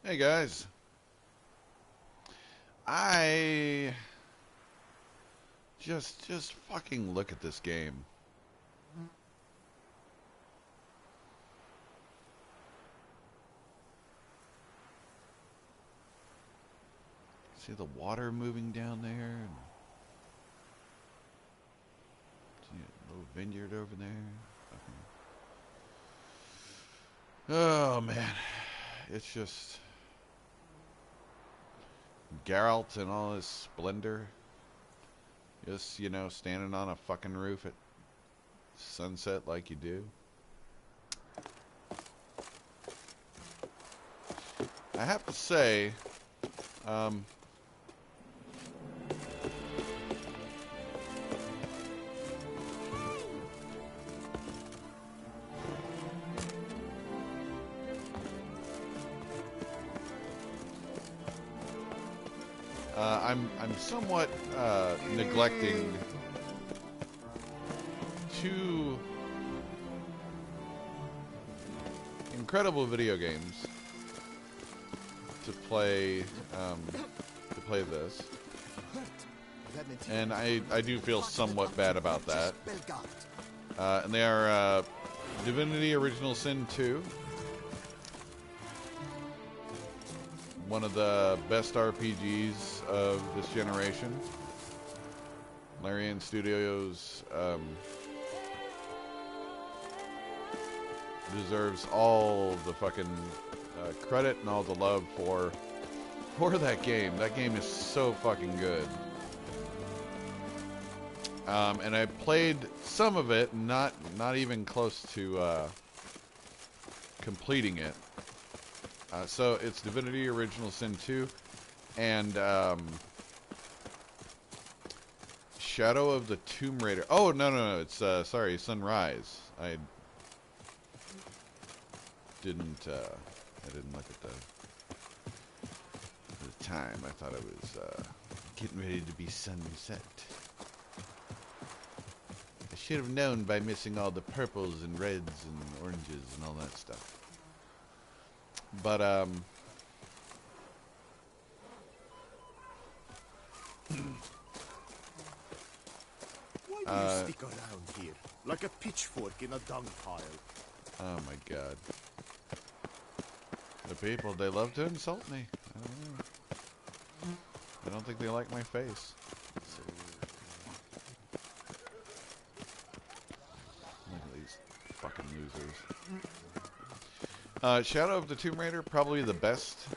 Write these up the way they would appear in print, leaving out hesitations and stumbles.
Hey guys, I just fucking look at this game. See the water moving down there, and see a little vineyard over there. Oh man, it's just Geralt in all his splendor. Just standing on a fucking roof at sunset like you do. I have to say, um, I'm somewhat neglecting two incredible video games to play this, and I do feel somewhat bad about that. And they are Divinity Original Sin 2, one of the best RPGs of this generation. Larian Studios deserves all the fucking credit and all the love for that game. That game is so fucking good. And I played some of it, not even close to completing it. So it's Divinity Original Sin 2 and Shadow of the Tomb Raider. Oh, no, it's sorry, Sunrise. I didn't look at the time. I thought it was getting ready to be sunset. I should have known by missing all the purples and reds and oranges and all that stuff. But Why do you stick around here like a pitchfork in a dung pile? oh my god. The people, they love to insult me. I don't know. I don't think they like my face. Look at these fucking losers. Shadow of the Tomb Raider, probably the best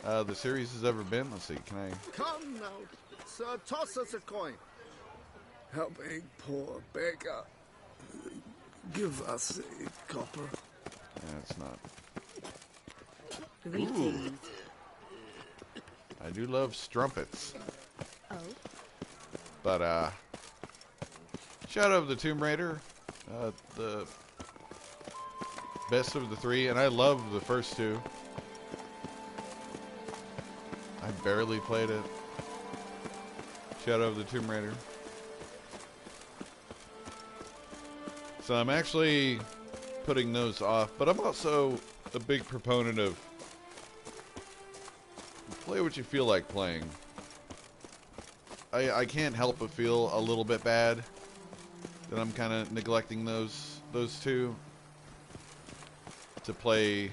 the series has ever been. Let's see, can I... Come now, sir, toss us a coin. Helping poor beggar. Give us a copper. That's not... Greetings. I do love strumpets. Oh? But, Shadow of the Tomb Raider, the best of the three, and I love the first two. I barely played it. Shadow of the Tomb Raider. So I'm actually putting those off, but I'm also a big proponent of play what you feel like playing. I can't help but feel a little bit bad that I'm kind of neglecting those two to play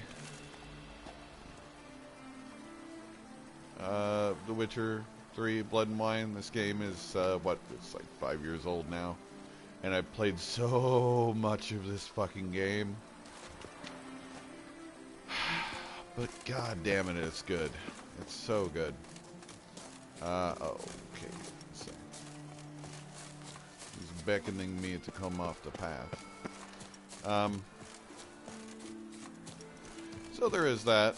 The Witcher 3 Blood and Wine. This game is it's like 5 years old now, and I played so much of this fucking game. But god damn it, it's good. It's so good. Okay. Let's see. He's beckoning me to come off the path. So there is that.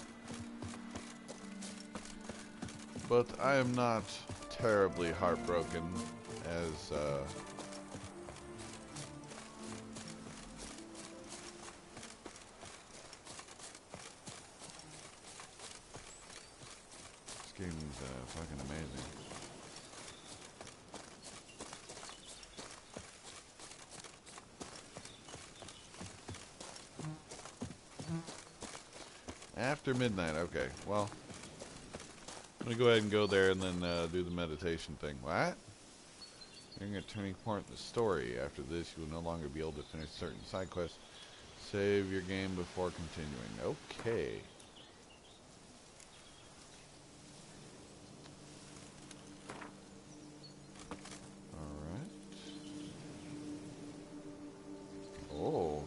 But I am not terribly heartbroken as this game's fucking amazing. After midnight, okay. Well, I'm going to go ahead and go there and then do the meditation thing. What? During a turning point in the story. After this, you will no longer be able to finish certain side quests. Save your game before continuing. Okay. Oh.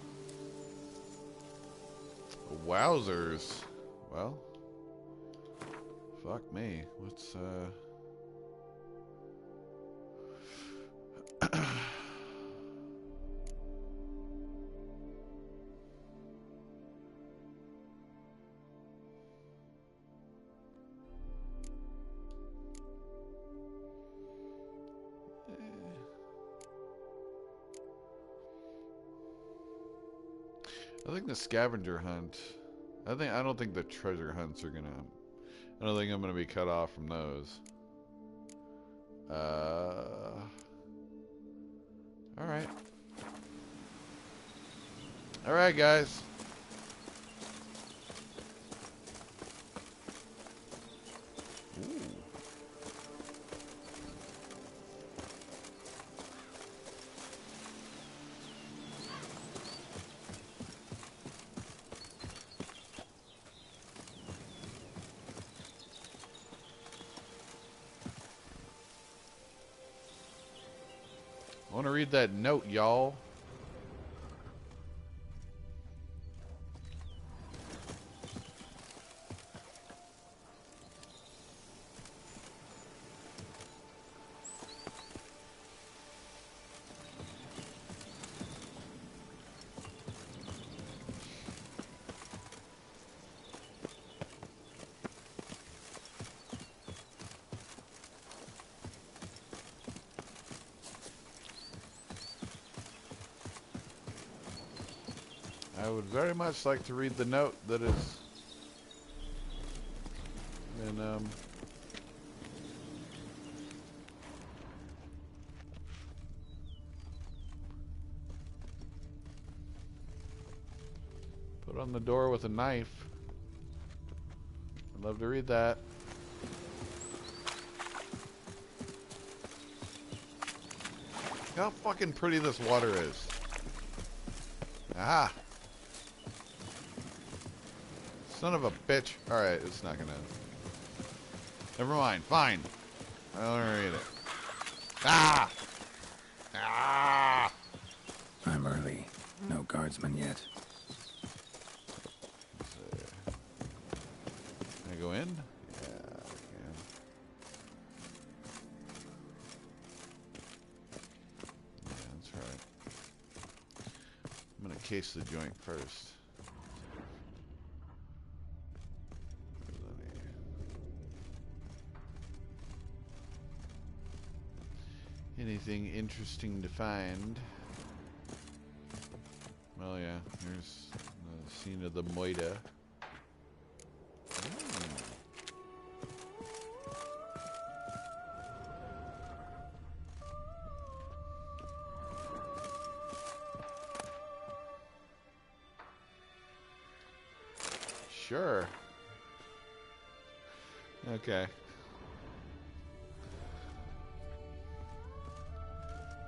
Wowzers. Well. Fuck me. Let's, I think the scavenger hunt. I don't think the treasure hunts are gonna. I don't think I'm gonna be cut off from those. All right. All right, guys. Ooh. I want to read that note, y'all. I would very much like to read the note that is in, put on the door with a knife. I'd love to read that. Look how fucking pretty this water is. Aha! Son of a bitch. Alright, it's not gonna... Never mind. Fine. I don't want to read it. Ah! Ah! I'm early. No guardsmen yet. Can I go in? Yeah, I can. Yeah, that's right. I'm gonna case the joint first. Anything interesting to find? Well, yeah, here's the scene of the Moida. Sure. Okay.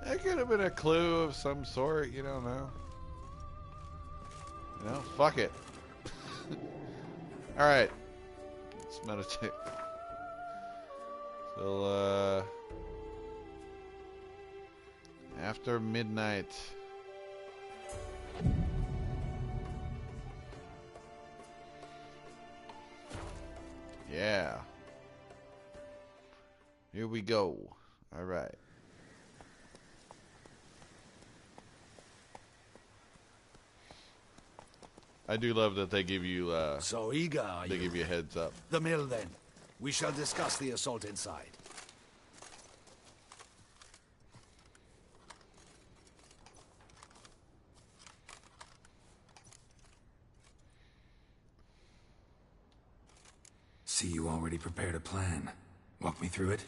That could have been a clue of some sort, you don't know. You know, fuck it. Alright. Let's meditate. Till, after midnight. Yeah. Here we go. Alright. I do love that they give you, So eager are they you? give you a heads up. The mill, then. We shall discuss the assault inside. See, you already prepared a plan. Walk me through it.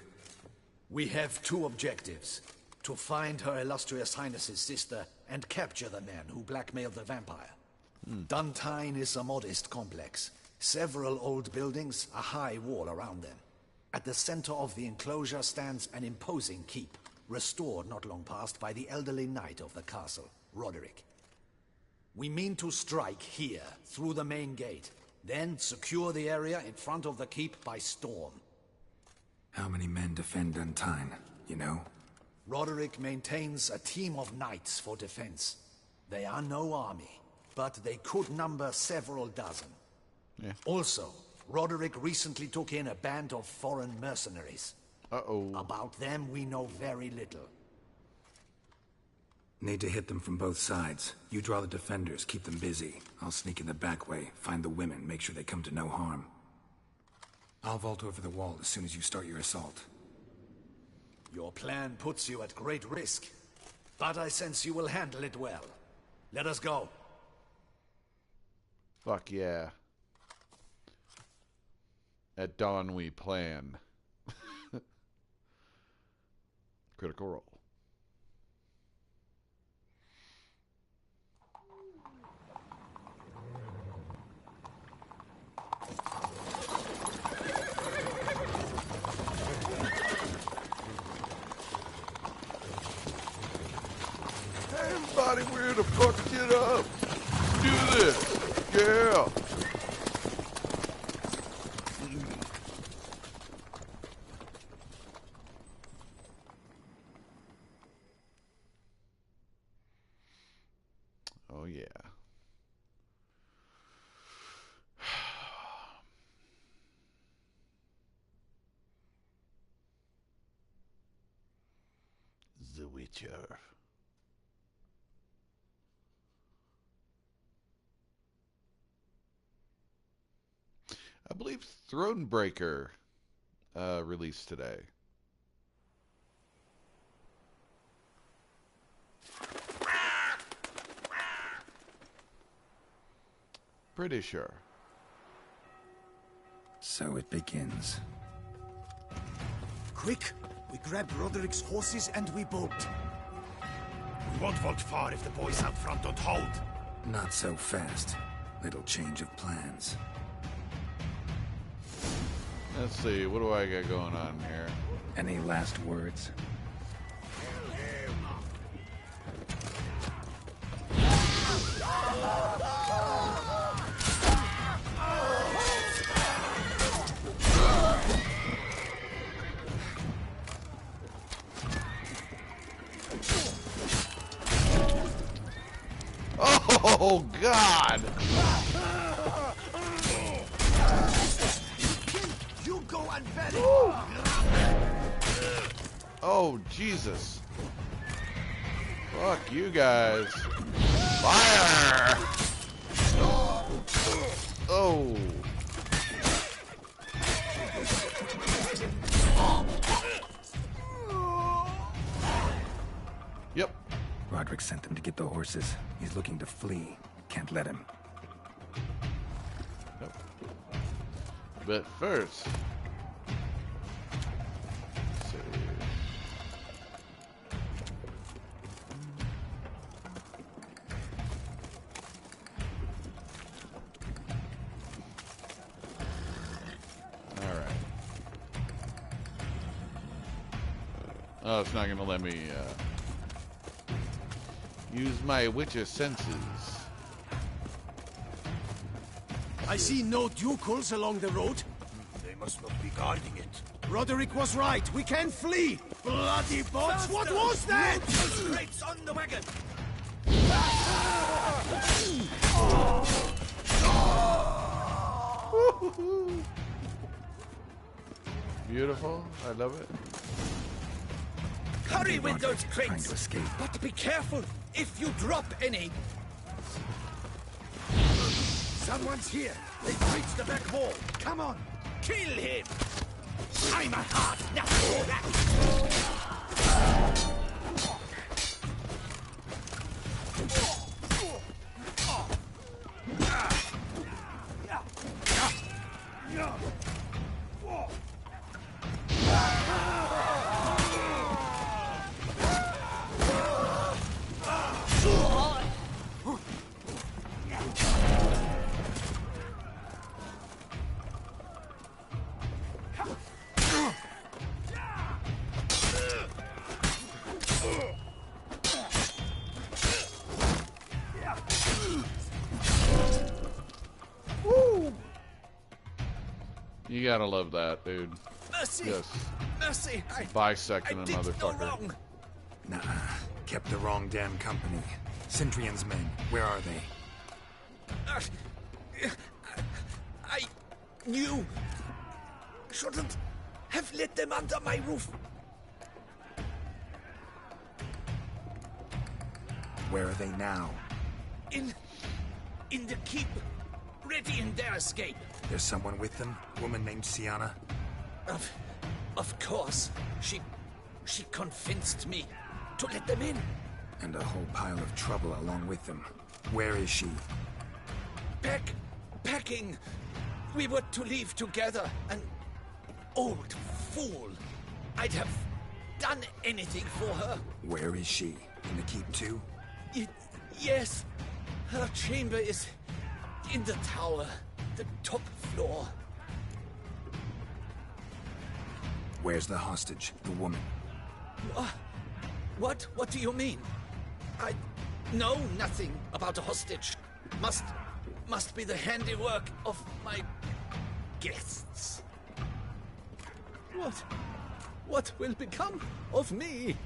We have two objectives. To find Her Illustrious Highness's sister and capture the man who blackmailed the vampire. Duntine is a modest complex. Several old buildings, a high wall around them. At the center of the enclosure stands an imposing keep, restored not long past by the elderly knight of the castle, Roderick. We mean to strike here, through the main gate, then secure the area in front of the keep by storm. How many men defend Duntine, you know? Roderick maintains a team of knights for defense. They are no army, but they could number several dozen. Yeah. Also, Roderick recently took in a band of foreign mercenaries. Uh-oh. About them, we know very little. Need to hit them from both sides. You draw the defenders, keep them busy. I'll sneak in the back way, find the women, make sure they come to no harm. I'll vault over the wall as soon as you start your assault. Your plan puts you at great risk, but I sense you will handle it well. Let us go. Fuck yeah. At dawn we plan. Critical Role. Everybody, where the fuck get up? Do this. Yeah. Oh yeah. The Witcher. I believe Thronebreaker released today. Pretty sure. So it begins. Quick! We grab Roderick's horses and we bolt. We won't vault far if the boys out front don't hold. Not so fast. Little change of plans. Let's see, what do I got going on here? Any last words? Oh, God! You go and very. Oh, Jesus. Fuck you guys. Fire! Oh. Yep. Roderick sent them to get the horses. He's looking to flee. Can't let him. Nope. But first, let's see. All right. Oh, it's not going to let me use my Witcher senses. I see no ducals along the road. They must not be guarding it. Roderick was right. We can flee. Bloody bots! What was that? Crates on the wagon. Beautiful. I love it. Hurry with Roderick those trying crates! to escape. But be careful if you drop any. Someone's here. They've reached the back wall. Come on. Kill him! I'm a hard nut for that! You gotta love that, dude. Mercy! Yes. Mercy! Bisecting a did no motherfucker. wrong. Nah, kept the wrong damn company. Centrion's men, where are they? I knew. Shouldn't have let them under my roof. Where are they now? In the keep, ready in their escape. There's someone with them? Woman named Sienna? Of course. She convinced me to let them in. And a whole pile of trouble along with them. Where is she? Packing. We were to leave together. An old fool. I'd have done anything for her. Where is she? In the keep too? Yes. Her chamber is in the tower. The top floor. Where's the hostage? The woman? What do you mean? I know nothing about a hostage. Must be the handiwork of my guests. What will become of me?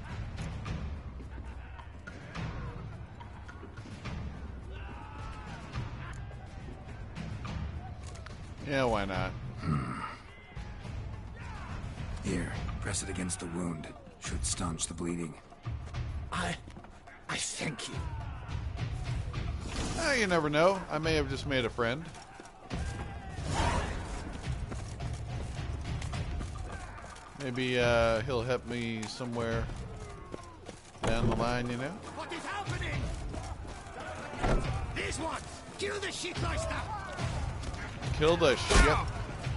Yeah, why not? Here, press it against the wound. Should staunch the bleeding. I thank you. You never know. I may have just made a friend. Maybe he'll help me somewhere down the line, you know? What is happening? This one! Kill the shitmeister! Kill the ship.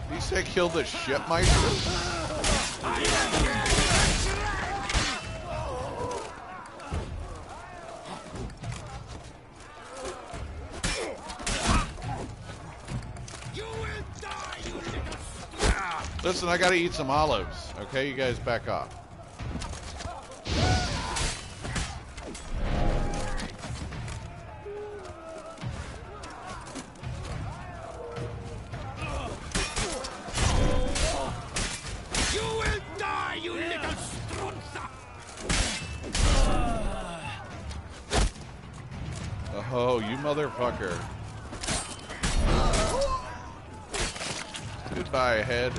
Did you say kill the shipmeister? You will die, you little... Listen, I gotta eat some olives. Okay, you guys back off. You will die, you little strunza! Oh, you motherfucker. Goodbye, head.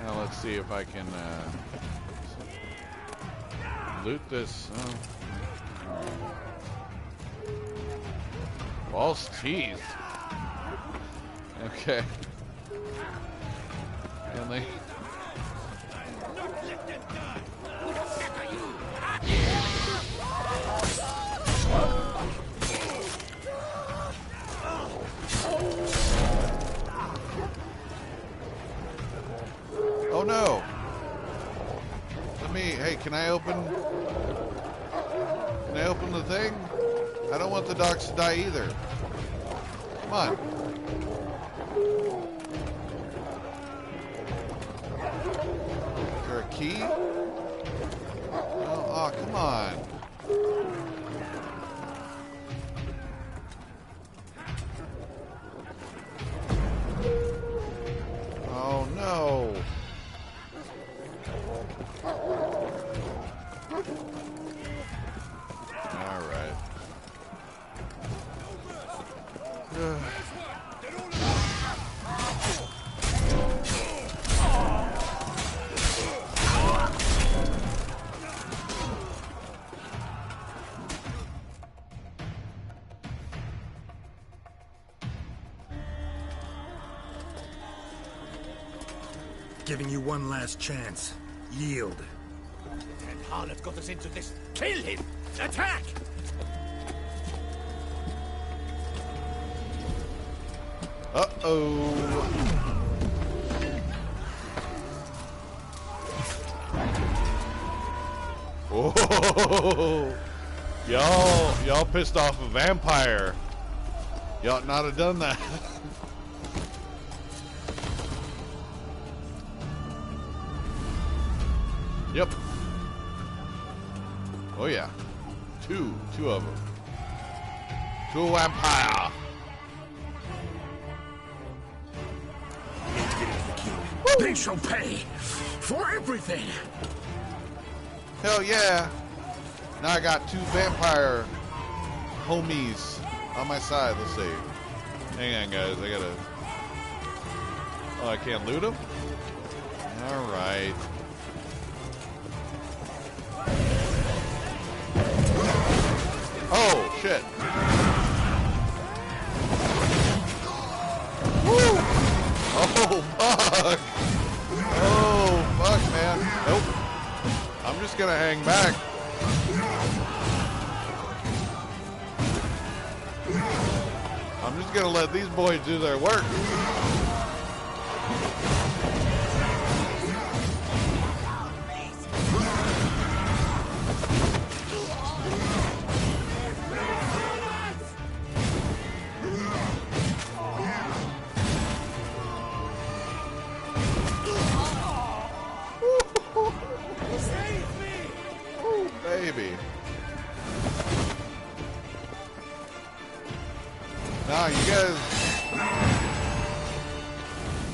Now let's see if I can loot this. False teeth. Okay. And they... Oh no! Hey, can I open the thing? I don't want the dogs to die either. Come on. Is there a key? Oh, come on. Oh no. All right. Giving you one last chance. Yield. And Harlot got us into this. Kill him! Attack! Uh-oh. Oh, y'all pissed off a vampire. You ought not have done that. Yep. Oh yeah. Two of them. To a vampire. They shall pay for everything. Hell yeah. Now I got 2 vampire homies on my side. Let's see. Hang on, guys. I gotta... Oh, I can't loot them? Alright. Oh, shit. Woo! Oh, fuck. Oh, fuck, man. Nope. I'm just gonna hang back. I'm just gonna let these boys do their work. Baby. Now you guys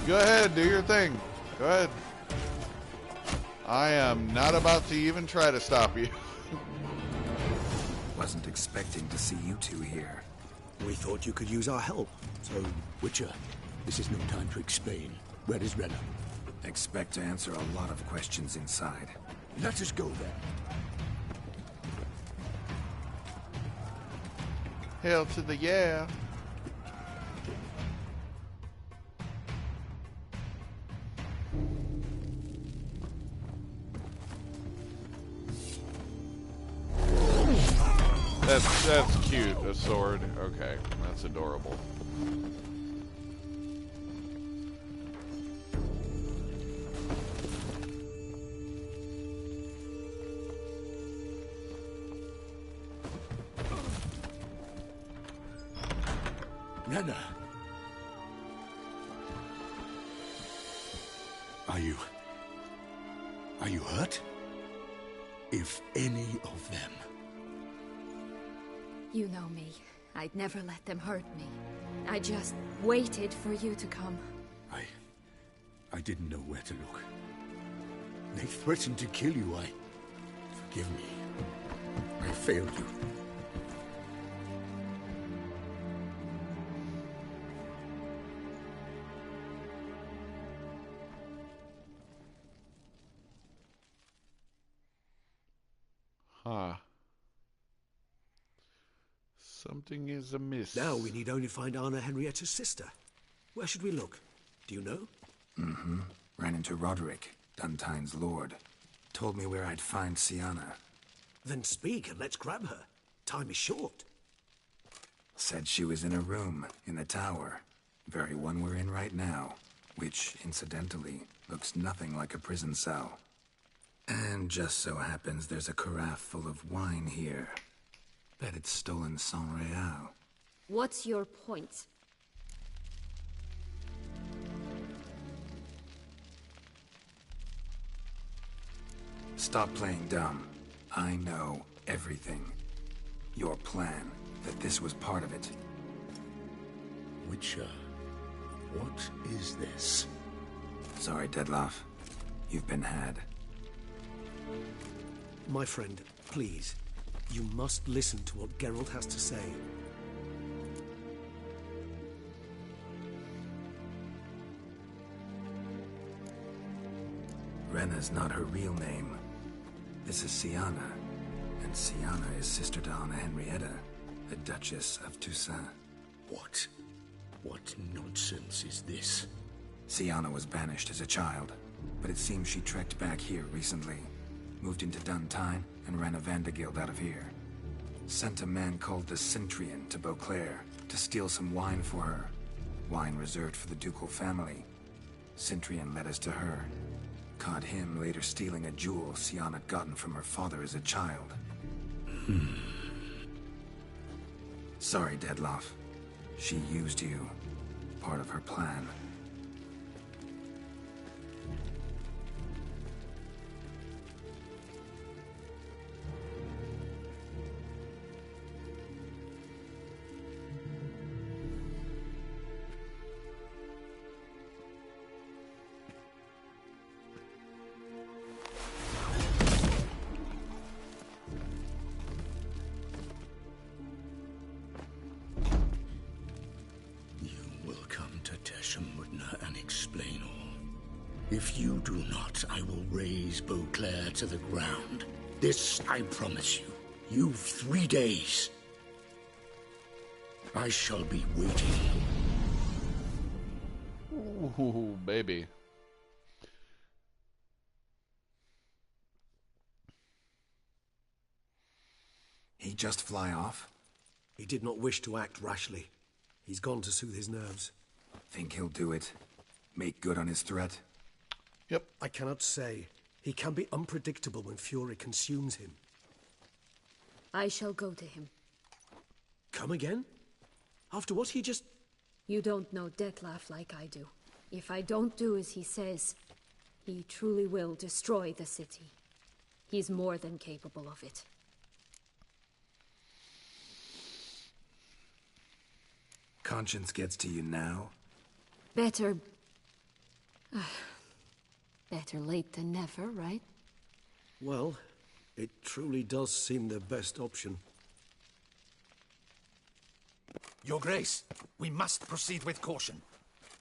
go ahead, do your thing. Go ahead. I am not about to even try to stop you. Wasn't expecting to see you two here. We thought you could use our help. So, Witcher, this is no time to explain. Where is Renna? Expect to answer a lot of questions inside. Let us go then. Hell to the yeah. That's cute. A sword. Okay, that's adorable. Renna. Are you hurt? If any of them. You know me. I'd never let them hurt me. I just waited for you to come. I didn't know where to look. They threatened to kill you. Forgive me. I failed you. Huh. Something is amiss. now we need only find Anna Henrietta's sister. Where should we look? Do you know? Mm-hmm. Ran into Roderick, Duntine's lord. Told me where I'd find Siana. Then speak and let's grab her. Time is short. Said she was in a room in the tower. Very one we're in right now. Which, incidentally, looks nothing like a prison cell. And just so happens there's a carafe full of wine here. Bet it's stolen San Real. What's your point? Stop playing dumb. I know everything. Your plan, that this was part of it. Witcher, what is this? Sorry, Dettlaff. You've been had. My friend, please. You must listen to what Geralt has to say. Renna's not her real name. This is Siana. And Siana is sister to Anna Henrietta, the Duchess of Toussaint. What? What nonsense is this? Siana was banished as a child, but it seems she trekked back here recently. Moved into Duntine and ran a Vanderguild out of here. Sent a man called the Centrian to Beauclair to steal some wine for her. Wine reserved for the ducal family. Centrian led us to her. Caught him later stealing a jewel Siana had gotten from her father as a child. Sorry, Dettlaff. She used you. Part of her plan. If you do not, I will raze Beauclair to the ground. This I promise you. You've 3 days. I shall be waiting. Ooh, baby. He just fly off? He did not wish to act rashly. He's gone to soothe his nerves. Think he'll do it? Make good on his threat? Yep. I cannot say. He can be unpredictable when fury consumes him. I shall go to him. Come again? After what he just... You don't know Dettlaff like I do. If I don't do as he says, he truly will destroy the city. He's more than capable of it. Conscience gets to you now? Better... better late than never, right? Well, it truly does seem the best option. Your Grace, we must proceed with caution.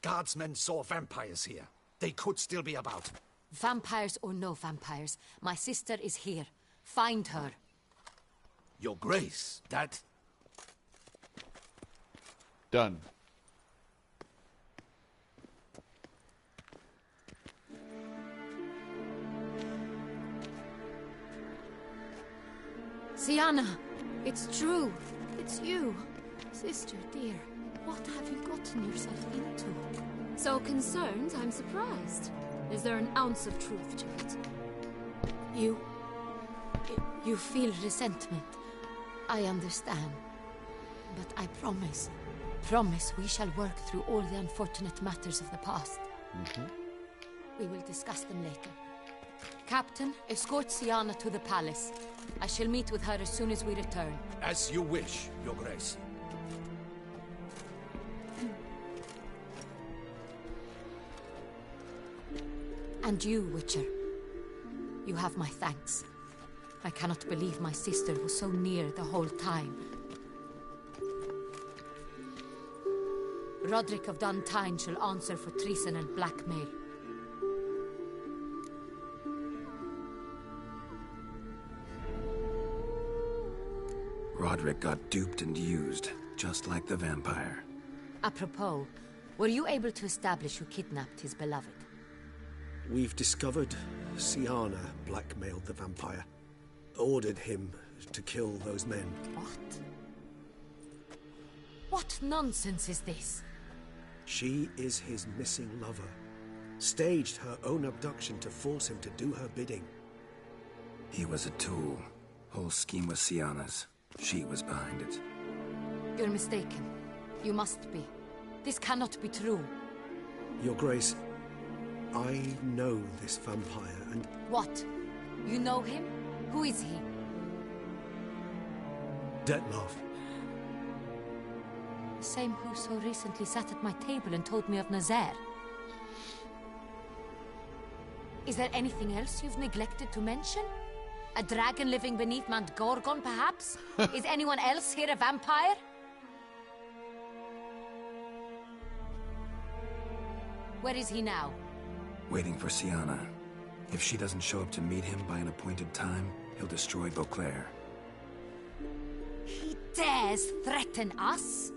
Guardsmen saw vampires here. They could still be about. Vampires or no vampires, my sister is here. Find her. Your Grace, that... Done. Sienna! It's true! It's you! Sister, dear, what have you gotten yourself into? So concerned, I'm surprised. Is there an ounce of truth to it? You feel resentment. I understand. But I promise we shall work through all the unfortunate matters of the past. We will discuss them later. Captain, escort Sienna to the palace. I shall meet with her as soon as we return. As you wish, Your Grace. And you, Witcher. You have my thanks. I cannot believe my sister was so near the whole time. Roderick of Duntine shall answer for treason and blackmail. Roderick got duped and used, just like the vampire. Apropos, were you able to establish who kidnapped his beloved? We've discovered Sienna blackmailed the vampire. Ordered him to kill those men. What? What nonsense is this? She is his missing lover. Staged her own abduction to force him to do her bidding. He was a tool. Whole scheme was Sienna's. She was behind it. You're mistaken. You must be. This cannot be true. Your Grace, I know this vampire and... What? You know him? Who is he? Dettlaff. The same who so recently sat at my table and told me of Nazaire. Is there anything else you've neglected to mention? A dragon living beneath Mount Gorgon, perhaps? Is anyone else here a vampire? Where is he now? Waiting for Sienna. If she doesn't show up to meet him by an appointed time, he'll destroy Beauclair. He dares threaten us?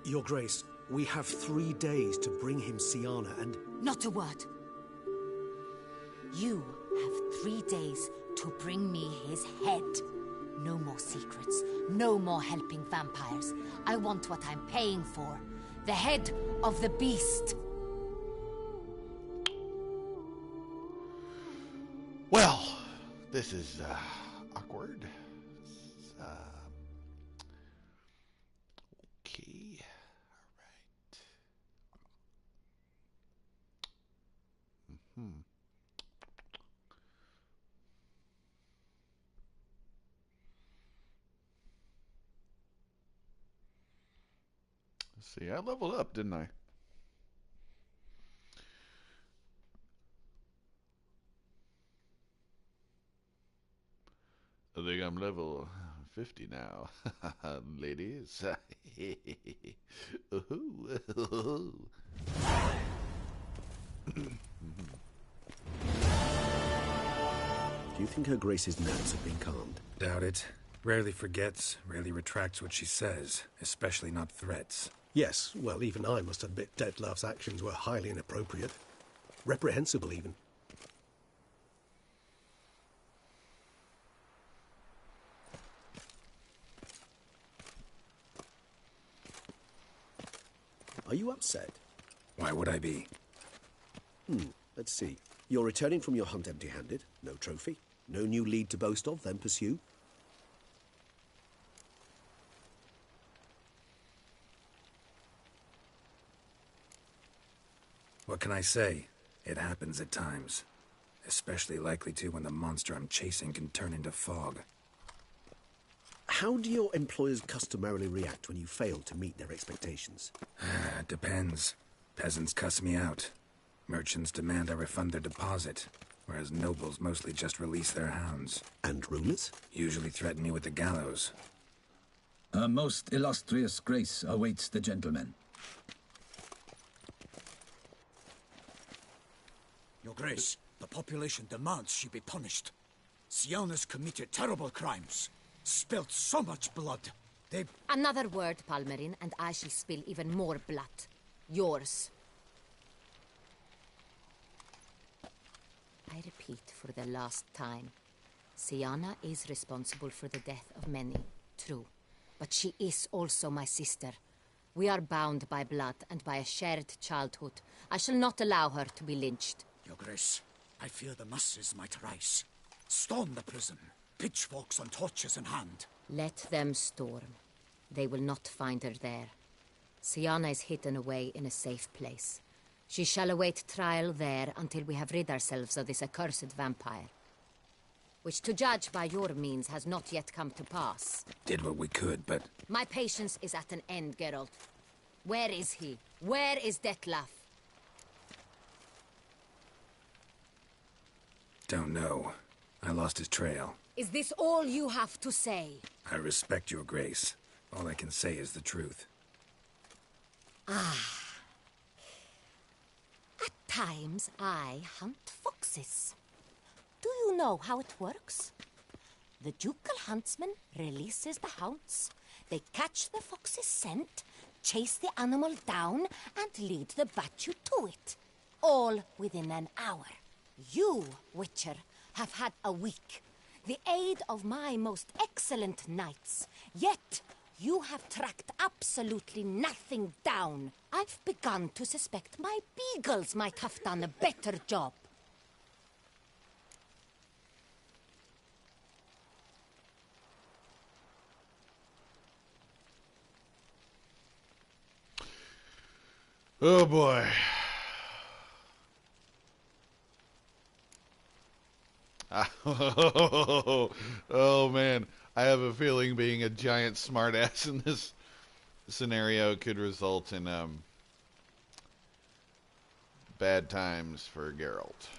Your Grace, we have 3 days to bring him Sienna and... Not a word. You have 3 days to bring me his head. No more secrets. No more helping vampires. I want what I'm paying for. The head of the beast. Well, this is awkward. Okay, all right. Let's see, I leveled up, didn't I? I think I'm level 50 now, ladies. think Her Grace's nerves have been calmed? Doubt it. Rarely forgets, rarely retracts what she says, especially not threats. Yes, well, even I must admit Dettlaff's actions were highly inappropriate. Reprehensible, even. Are you upset? Why would I be? Let's see. You're returning from your hunt empty-handed. No trophy. No new lead to boast of, then pursue. What can I say? It happens at times. Especially likely to when the monster I'm chasing can turn into fog. How do your employers customarily react when you fail to meet their expectations? Depends. Peasants cuss me out. Merchants demand I refund their deposit, whereas nobles mostly just release their hounds. And rulers? Usually threaten me with the gallows. A most illustrious grace awaits the gentleman. Your Grace, the population demands she be punished. Syanna's committed terrible crimes. Spilt so much blood. They... Another word, Palmerin, and I shall spill even more blood. Yours. I repeat for the last time. Syanna is responsible for the death of many, true. But she is also my sister. We are bound by blood and by a shared childhood. I shall not allow her to be lynched. Your Grace, I fear the masses might rise. Storm the prison. Pitchforks and torches in hand. Let them storm. They will not find her there. Syanna is hidden away in a safe place. She shall await trial there until we have rid ourselves of this accursed vampire. Which, to judge by your means, has not yet come to pass. Did what we could, but... My patience is at an end, Geralt. Where is he? Where is Dettlaff? Don't know. I lost his trail. Is this all you have to say? I respect your grace. All I can say is the truth. Ah. At times, I hunt foxes. Do you know how it works? The ducal huntsman releases the hounds. They catch the fox's scent, chase the animal down, and lead the Batu to it. All within an hour. You, Witcher, have had a week. The aid of my most excellent knights. Yet, you have tracked absolutely nothing down. I've begun to suspect my beagles might have done a better job. Oh boy. Oh man, I have a feeling being a giant smartass in this scenario could result in bad times for Geralt.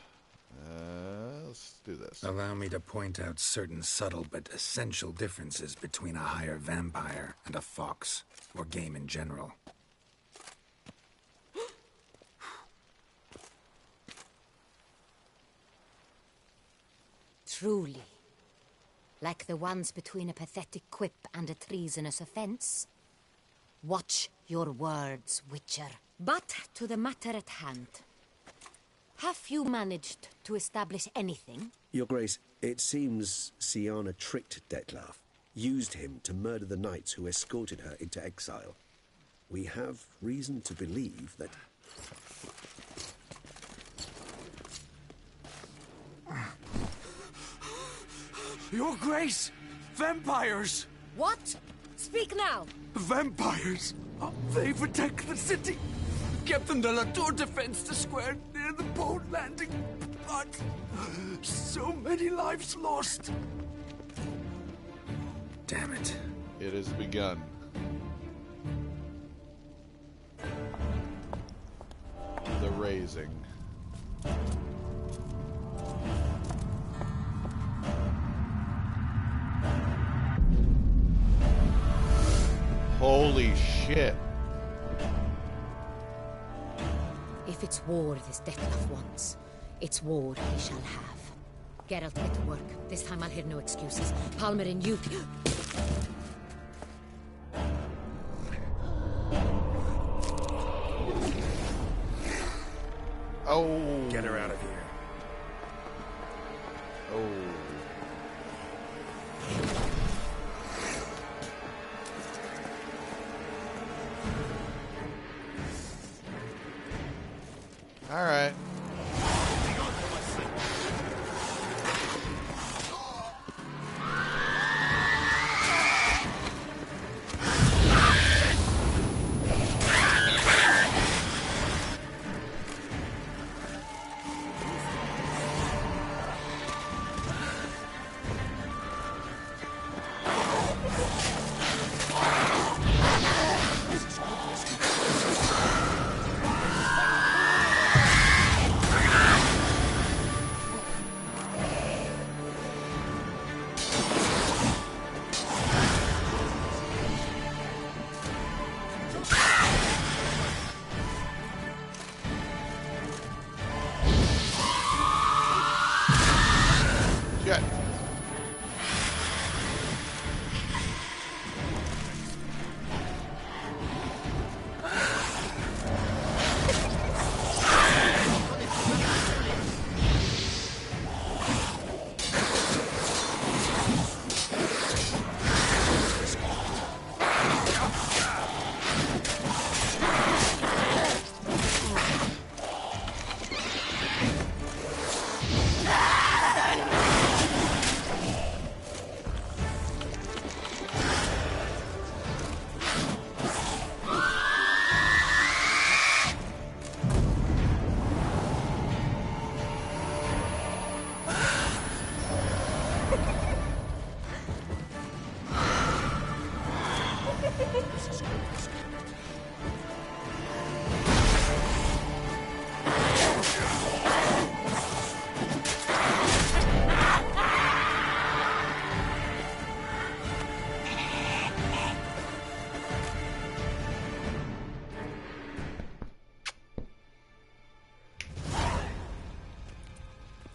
Let's do this. Allow me to point out certain subtle but essential differences between a higher vampire and a fox, or game in general. Truly. Like the ones between a pathetic quip and a treasonous offense. Watch your words, Witcher. But to the matter at hand. Have you managed to establish anything? Your Grace, it seems Syanna tricked Dettlaff, used him to murder the knights who escorted her into exile. We have reason to believe that... Your Grace! Vampires! What? Speak now! Vampires! They protect the city! Captain de la Tour defends the square near the boat landing, but so many lives lost. Damn it. It has begun. The raising. Holy shit. If it's war this Dettlaff wants, it's war he shall have. Geralt, get to work. This time I'll hear no excuses. Palmer and you... Oh! Get her out of here. Oh. All right.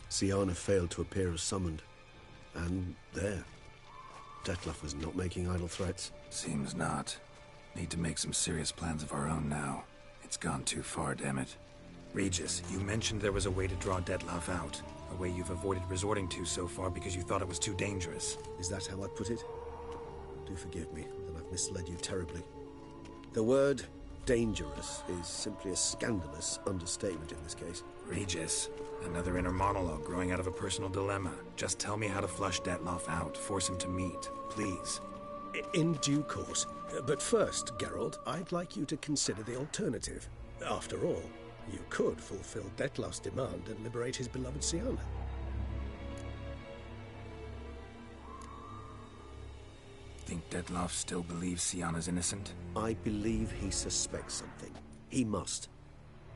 Syanna failed to appear as summoned. And there. Dettlaff was not making idle threats. Seems not. Need to make some serious plans of our own now. It's gone too far, damn it. Regis, you mentioned there was a way to draw Dettlaff out. A way you've avoided resorting to so far because you thought it was too dangerous. Is that how I'd put it? Do forgive me that I've misled you terribly. The word dangerous is simply a scandalous understatement in this case. Regis, another inner monologue growing out of a personal dilemma. Just tell me how to flush Dettlaff out. Force him to meet, please. In due course. But first, Geralt, I'd like you to consider the alternative. After all, you could fulfill Dettlaff's demand and liberate his beloved Syanna. Think Dettlaff still believes Syanna's innocent? I believe he suspects something. He must.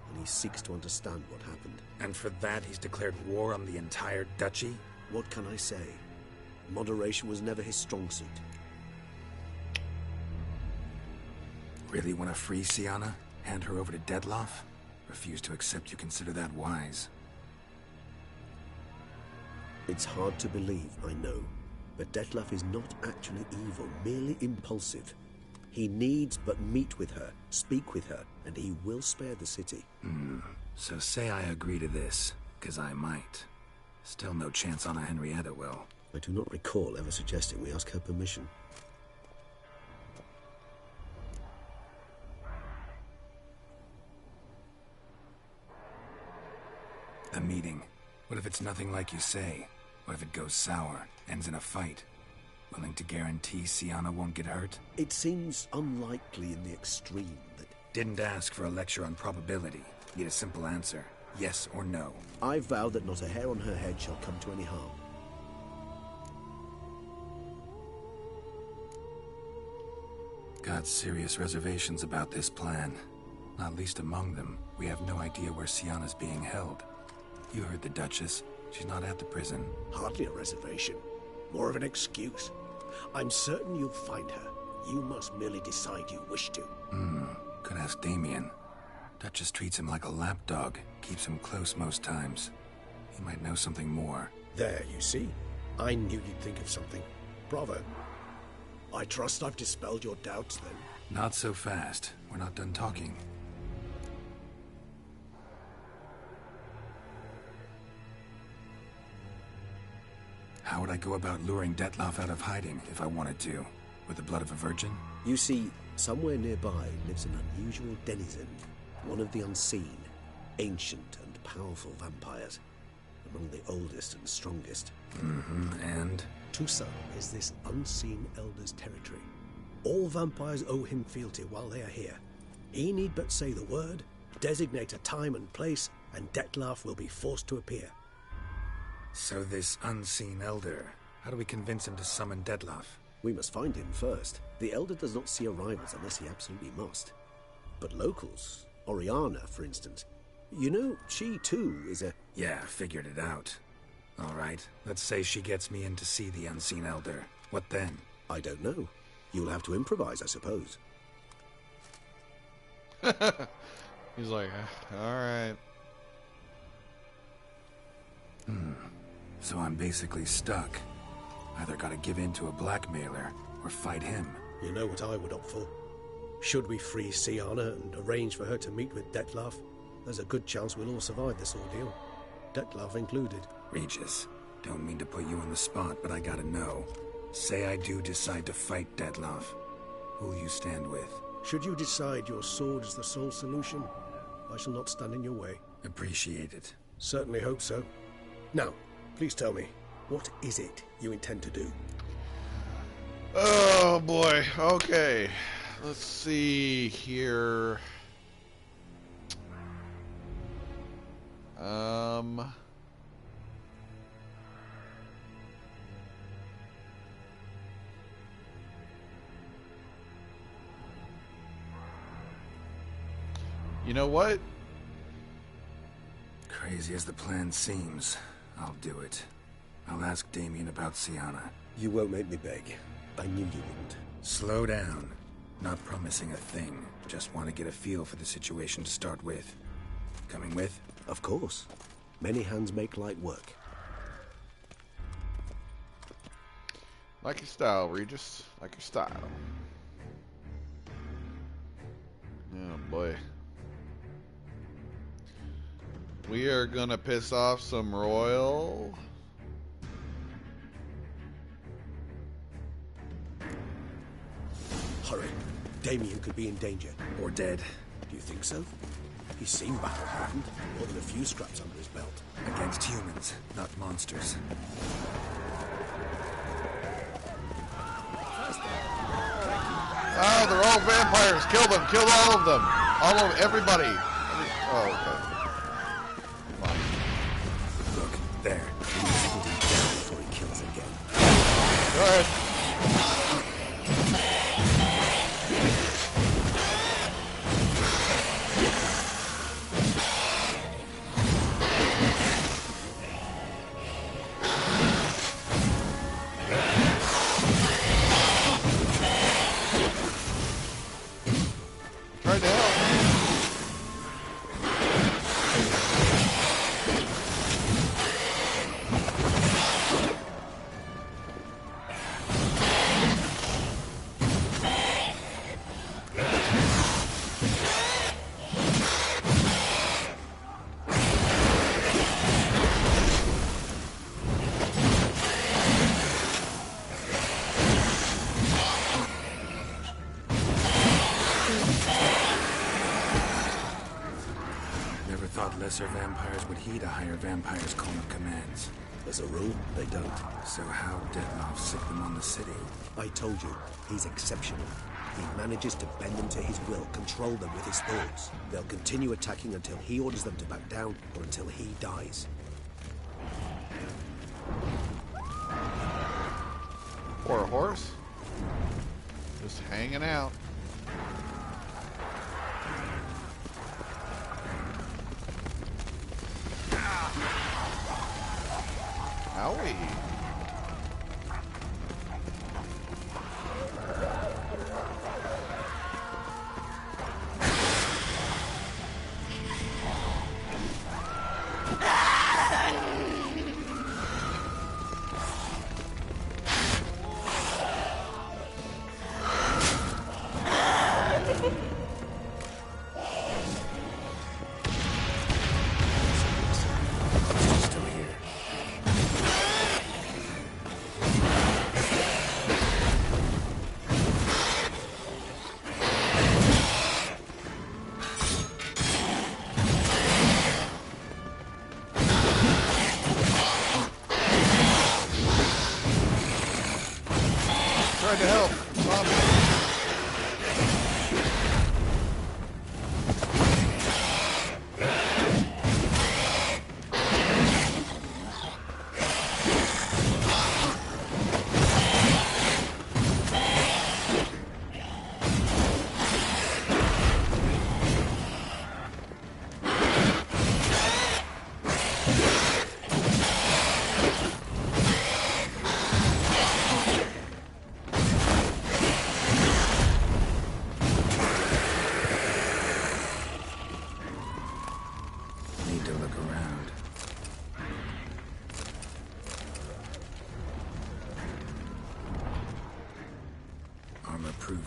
And he seeks to understand what happened. And for that, he's declared war on the entire duchy? What can I say? Moderation was never his strong suit. Really want to free Syanna? Hand her over to Dettlaff? Refuse to accept you consider that wise. It's hard to believe, I know. But Dettlaff is not actually evil, merely impulsive. He needs but meet with her, speak with her, and he will spare the city. So say I agree to this, 'cause I might. Still no chance Anna Henrietta will. I do not recall ever suggesting we ask her permission. A meeting. What if it's nothing like you say? What if it goes sour, ends in a fight? Willing to guarantee Syanna won't get hurt? It seems unlikely in the extreme that... Didn't ask for a lecture on probability. Need a simple answer. Yes or no. I vow that not a hair on her head shall come to any harm. Got serious reservations about this plan. Not least among them, we have no idea where Syanna's being held. You heard the Duchess. She's not at the prison. Hardly a reservation. More of an excuse. I'm certain you'll find her. You must merely decide you wish to. Could ask Damien. Duchess treats him like a lapdog. Keeps him close most times. He might know something more. There, you see? I knew you'd think of something. Bravo. I trust I've dispelled your doubts, then. Not so fast. We're not done talking. How would I go about luring Detloff out of hiding if I wanted to? With the blood of a virgin? You see, somewhere nearby lives an unusual denizen, one of the unseen, ancient and powerful vampires, among the oldest and strongest. And? Toussaint is this unseen elder's territory. All vampires owe him fealty while they are here. He need but say the word, designate a time and place, and Detloff will be forced to appear. So this unseen elder, how do we convince him to summon Detloff? We must find him first. The Elder does not see arrivals unless he absolutely must. But locals, Oriana, for instance, you know, she too is a... Yeah, figured it out. All right, let's say she gets me in to see the unseen elder. What then? I don't know. You'll have to improvise, I suppose. He's like, all right. So I'm basically stuck. Either gotta give in to a blackmailer, or fight him. You know what I would opt for? Should we free Syanna and arrange for her to meet with Detloff, there's a good chance we'll all survive this ordeal. Detloff included. Regis, don't mean to put you on the spot, but I gotta know. Say I do decide to fight Detloff. Who'll you stand with? Should you decide your sword is the sole solution, I shall not stand in your way. Appreciate it. Certainly hope so. Now, please tell me, what is it you intend to do? Oh boy. Okay. Let's see here. You know what? Crazy as the plan seems, I'll do it. I'll ask Damien about Syanna. You won't make me beg. I knew you wouldn't. Slow down. Not promising a thing. Just want to get a feel for the situation to start with. Coming with? Of course. Many hands make light work. Like your style, Regis. Like your style. Oh boy. We are gonna piss off some royal. Hurry. Damien could be in danger. Or dead. Do you think so? He's seen battle hardened. More than a few scraps under his belt. Against humans, not monsters. Oh, they're all vampires. Kill them. Kill all of them. All of everybody. Oh, okay. Come on. Look, there. We must put him down before he kills again. Go ahead. Tried to help. Never thought lesser vampires would heed a higher vampire's call of commands. As a rule, they don't. So how Detloff sick them on the city? I told you, he's exceptional. He manages to bend them to his will, control them with his thoughts. They'll continue attacking until he orders them to back down or until he dies. Poor horse. Just hanging out. Owie.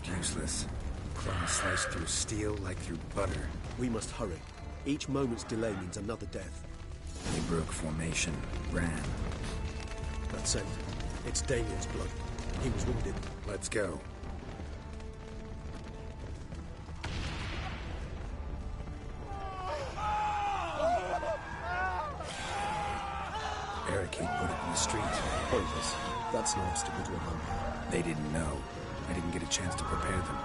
proved useless. Clone sliced through steel like through butter. We must hurry. Each moment's delay means another death. They broke formation, ran. That's it. It's Damien's blood. He was wounded. Let's go. Barricade put it in the street. Pointless. That's no obstacle to a vampire. They didn't know. I didn't get a chance to prepare them.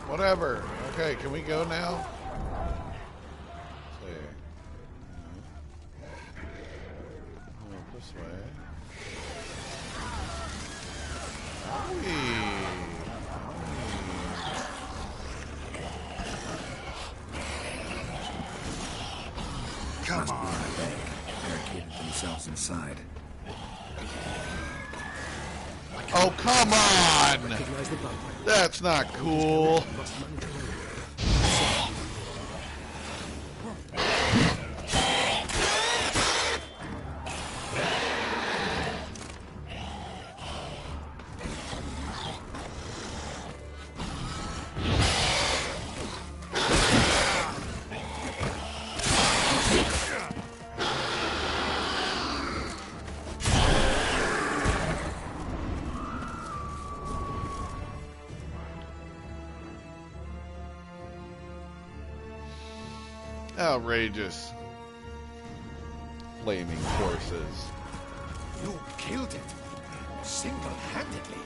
Whatever. Okay, can we go now? Let's see. This way. Come on. Barricaded themselves inside. Oh, come on! That's not cool. Outrageous. Flaming horses. You killed it. Single-handedly.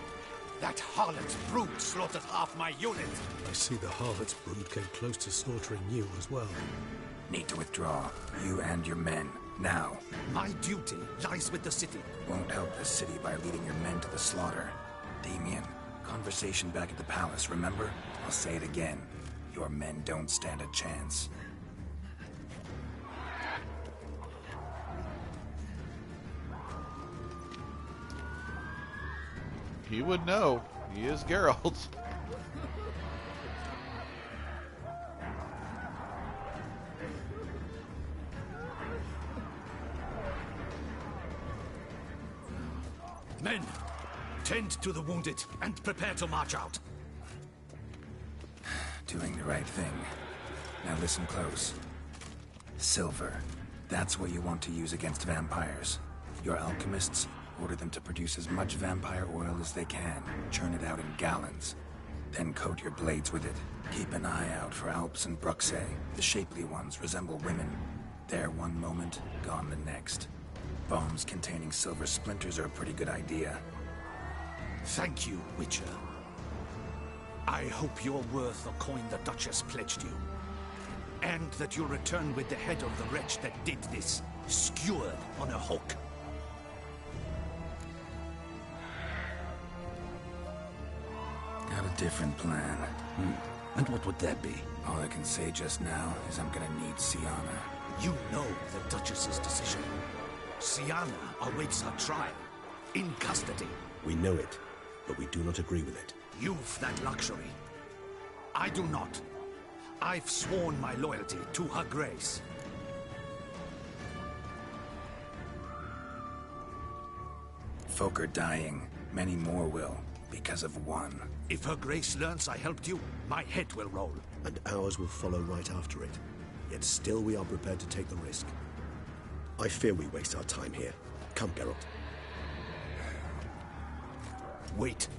That harlot's brood slaughtered half my unit. I see the harlot's brood came close to slaughtering you as well. Need to withdraw. You and your men. Now. My duty lies with the city. Won't help the city by leading your men to the slaughter. Damien, conversation back at the palace, remember? I'll say it again. Your men don't stand a chance. He would know. He is Geralt. Men, tend to the wounded and prepare to march out. Doing the right thing. Now listen close. Silver. That's what you want to use against vampires. Your alchemists, order them to produce as much vampire oil as they can. Churn it out in gallons. Then coat your blades with it. Keep an eye out for Alps and Bruxae. The shapely ones resemble women. There one moment, gone the next. Bombs containing silver splinters are a pretty good idea. Thank you, Witcher. I hope you're worth the coin the Duchess pledged you. And that you'll return with the head of the wretch that did this, skewered on a hook. Got a different plan. And what would that be? All I can say just now is I'm gonna need Syanna. You know the Duchess's decision. Syanna awaits her trial, in custody. We know it, but we do not agree with it. You've that luxury. I do not. I've sworn my loyalty to her grace. Folk are dying. Many more will, because of one. If her grace learns I helped you, my head will roll. And ours will follow right after it. Yet still we are prepared to take the risk. I fear we waste our time here. Come, Geralt. Wait.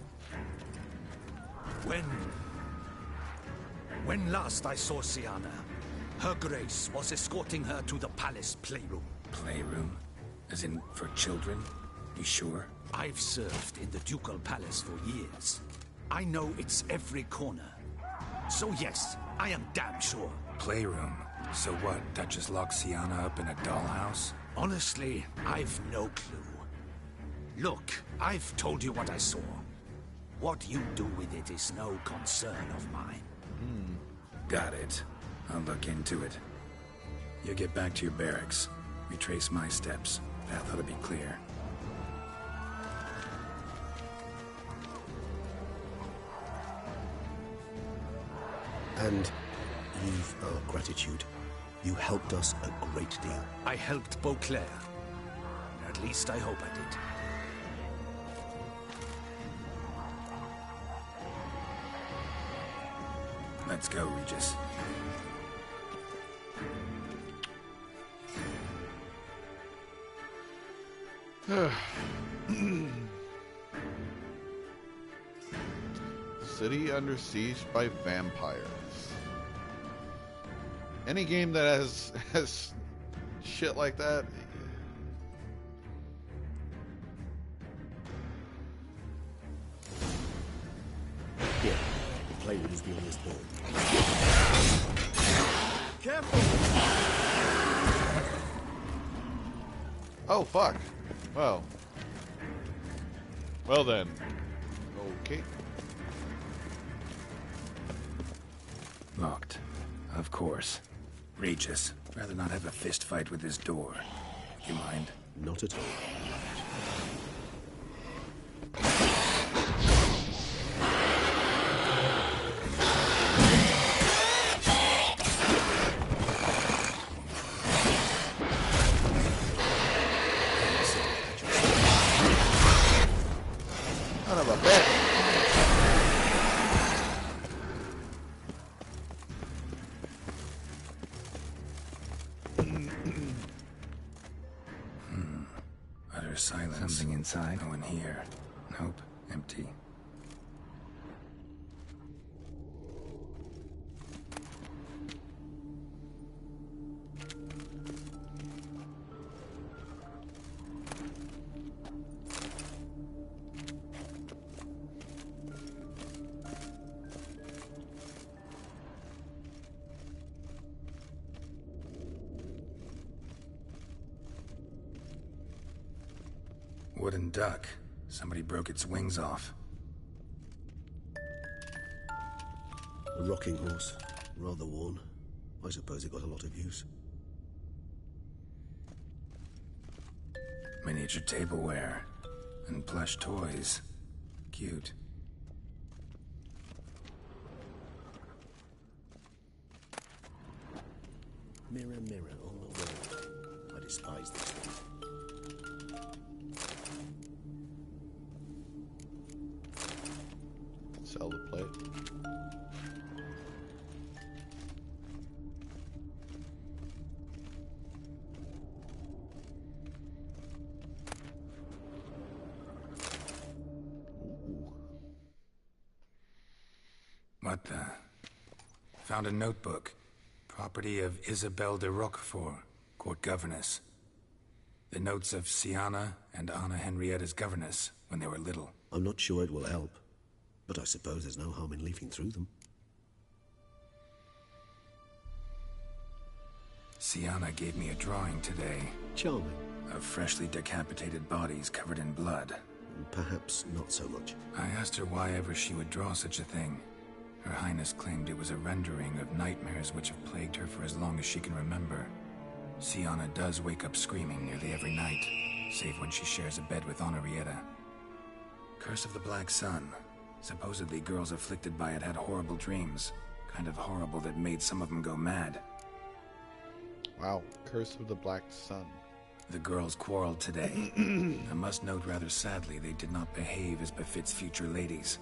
When last I saw Syanna, her grace was escorting her to the palace playroom. Playroom? As in, for children? You sure? I've served in the ducal palace for years. I know its every corner. So yes, I am damn sure. Playroom? So what, Duchess locked Syanna up in a dollhouse? Honestly, I've no clue. Look, I've told you what I saw. What you do with it is no concern of mine. Got it. I'll look into it. You get back to your barracks. Retrace my steps. Path ought to be clear. And you've our gratitude. You helped us a great deal. I helped Beauclair. At least I hope I did. Let's go, Regis. City under siege by vampires. Any game that has shit like that. Here, the playroom is beyond this door. Careful! Oh fuck. Well then. Okay. Locked. Of course. Regis, rather not have a fist fight with this door. You mind? Not at all. Son of a bitch. Utter silence. Something inside? No one here. Nope. Empty. Wooden duck. Somebody broke its wings off. A rocking horse. Rather worn. I suppose it got a lot of use. Miniature tableware. And plush toys. Cute. Mirror, mirror on the wall. I despise this one. Sell the plate. Ooh. What the? Found a notebook. Property of Isabelle de Roquefort, court governess. The notes of Siana and Anna Henrietta's governess when they were little. I'm not sure it will help, but I suppose there's no harm in leafing through them. Siana gave me a drawing today. Charming. Of freshly decapitated bodies covered in blood. Perhaps not so much. I asked her why ever she would draw such a thing. Her Highness claimed it was a rendering of nightmares which have plagued her for as long as she can remember. Siana does wake up screaming nearly every night, save when she shares a bed with Henrietta. Curse of the Black Sun. Supposedly girls afflicted by it had horrible dreams. Kind of horrible that made some of them go mad. Wow, Curse of the Black Sun. The girls quarreled today. I must note rather sadly they did not behave as befits future ladies.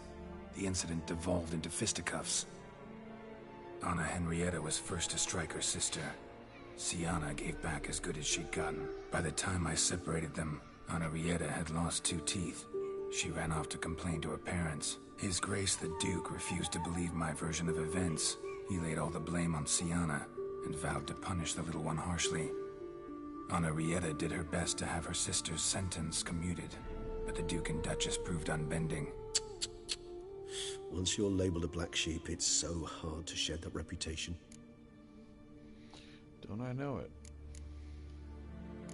The incident devolved into fisticuffs. Anna Henrietta was first to strike her sister. Siana gave back as good as she'd gotten. By the time I separated them, Henrietta had lost 2 teeth. She ran off to complain to her parents. His Grace the Duke refused to believe my version of events. He laid all the blame on Siana and vowed to punish the little one harshly. Henrietta did her best to have her sister's sentence commuted, but the Duke and Duchess proved unbending. Once you're labeled a black sheep, it's so hard to shed that reputation. Don't I know it?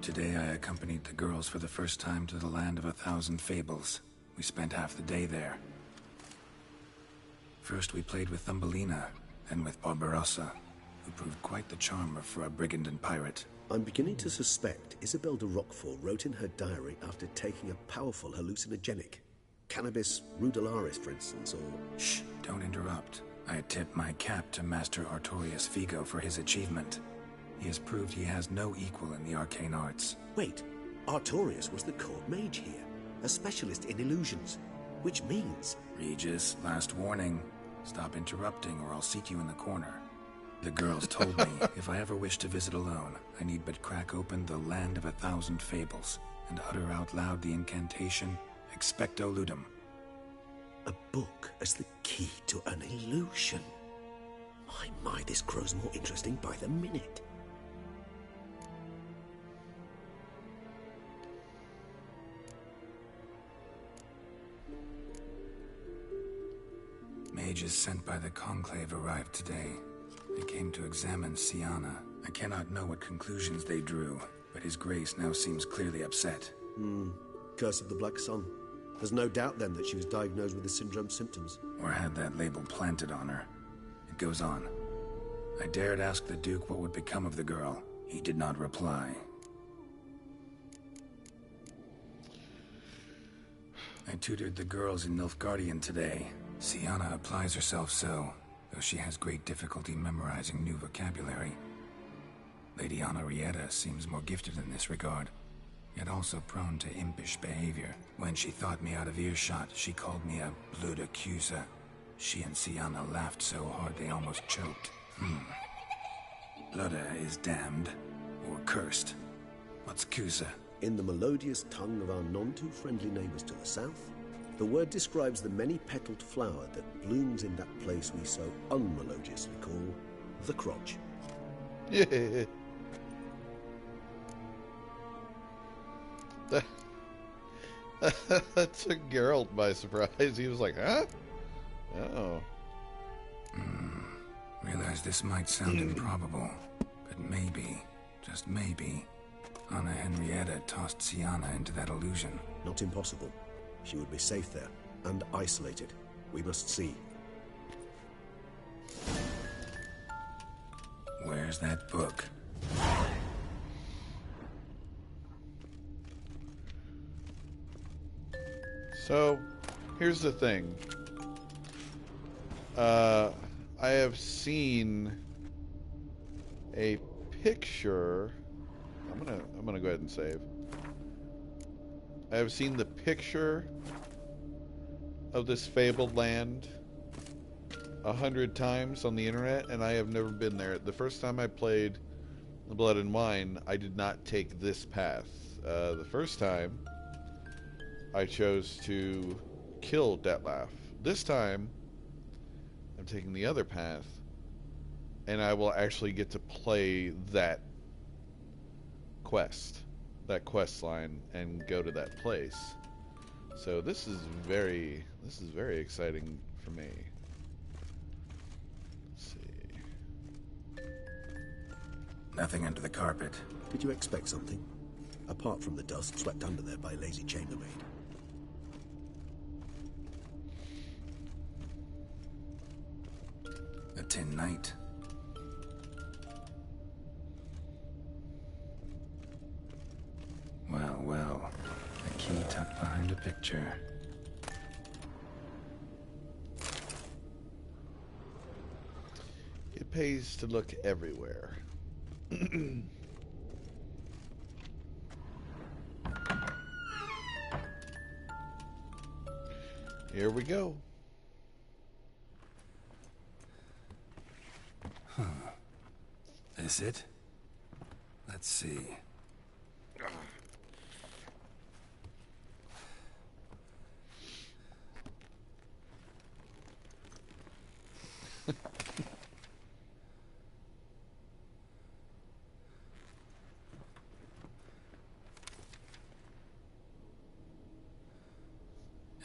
Today I accompanied the girls for the first time to the land of 1,000 fables. We spent half the day there. First we played with Thumbelina, then with Barbarossa, who proved quite the charmer for a brigand and pirate. I'm beginning to suspect Isabelle de Roquefort wrote in her diary after taking a powerful hallucinogenic. Cannabis rudelaris, for instance, or... Shh, don't interrupt. I tip my cap to Master Artorius Vigo for his achievement. He has proved he has no equal in the arcane arts. Wait, Artorius was the court mage here, a specialist in illusions, which means... Regis, last warning. Stop interrupting or I'll seat you in the corner. The girls told me if I ever wish to visit alone, I need but crack open the Land of 1,000 Fables and utter out loud the incantation Expecto Ludum. A book as the key to an illusion. My, this grows more interesting by the minute. Mages sent by the Conclave arrived today. They came to examine Siana. I cannot know what conclusions they drew, but His Grace now seems clearly upset. Curse of the Black Sun. There's no doubt then that she was diagnosed with the syndrome symptoms. Or had that label planted on her. It goes on. I dared ask the Duke what would become of the girl. He did not reply. I tutored the girls in Nilfgaardian today. Siana applies herself so, though she has great difficulty memorizing new vocabulary. Lady Henrietta seems more gifted in this regard, yet also prone to impish behavior. When she thought me out of earshot, she called me a blood accuser. She and Siana laughed so hard they almost choked. Ludda is damned, or cursed. What's Cusa? In the melodious tongue of our none-too-friendly neighbors to the south, the word describes the many-petaled flower that blooms in that place we so unmelodiously call the crotch. Yeah. That took Geralt by surprise. He was like, huh? Oh. Realize this might sound improbable, but maybe, just maybe, Anna Henrietta tossed Siana into that illusion. Not impossible. She would be safe there, and isolated. We must see. Where's that book? So, here's the thing. I have seen a picture. I'm gonna go ahead and save. I have seen the picture of this fabled land 100 times on the internet, and I have never been there. The first time I played The Blood and Wine, I did not take this path. The first time, I chose to kill Detlef. This time, I'm taking the other path, and I will actually get to play that quest line, and go to that place. So this is very exciting for me. Let's see. Nothing under the carpet. Did you expect something? Apart from the dust swept under there by a lazy chambermaid. A tin knight. Well, well. A key tucked behind a picture. It pays to look everywhere. Here we go. Huh. This it? Let's see.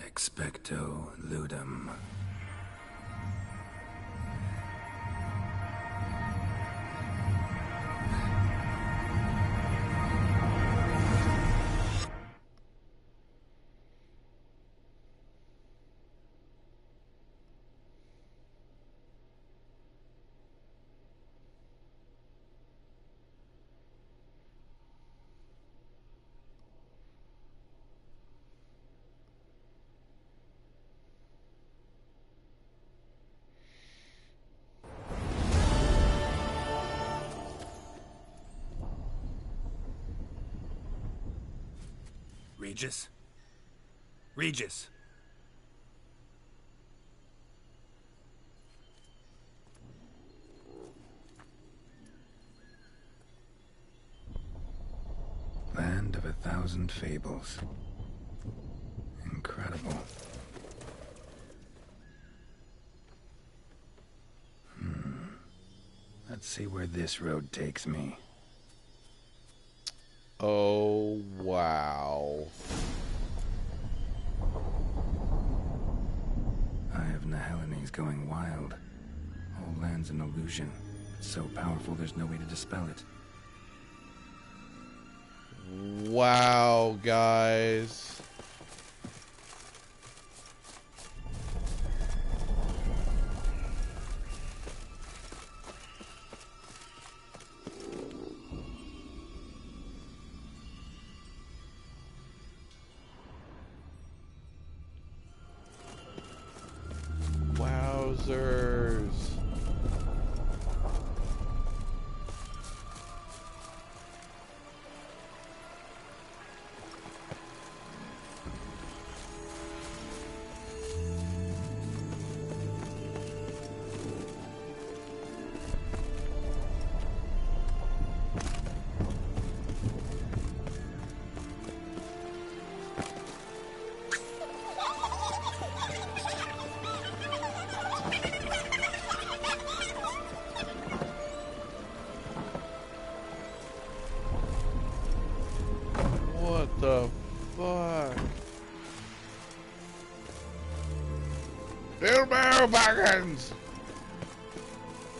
Expecto ludum. Regis? Regis! Land of 1,000 fables. Incredible. Let's see where this road takes me. Oh, wow. Eye of Nehelene going wild. Whole land's an illusion. It's so powerful there's no way to dispel it. Wow, guys. Wowzers. What the fuck? Bilbo Baggins!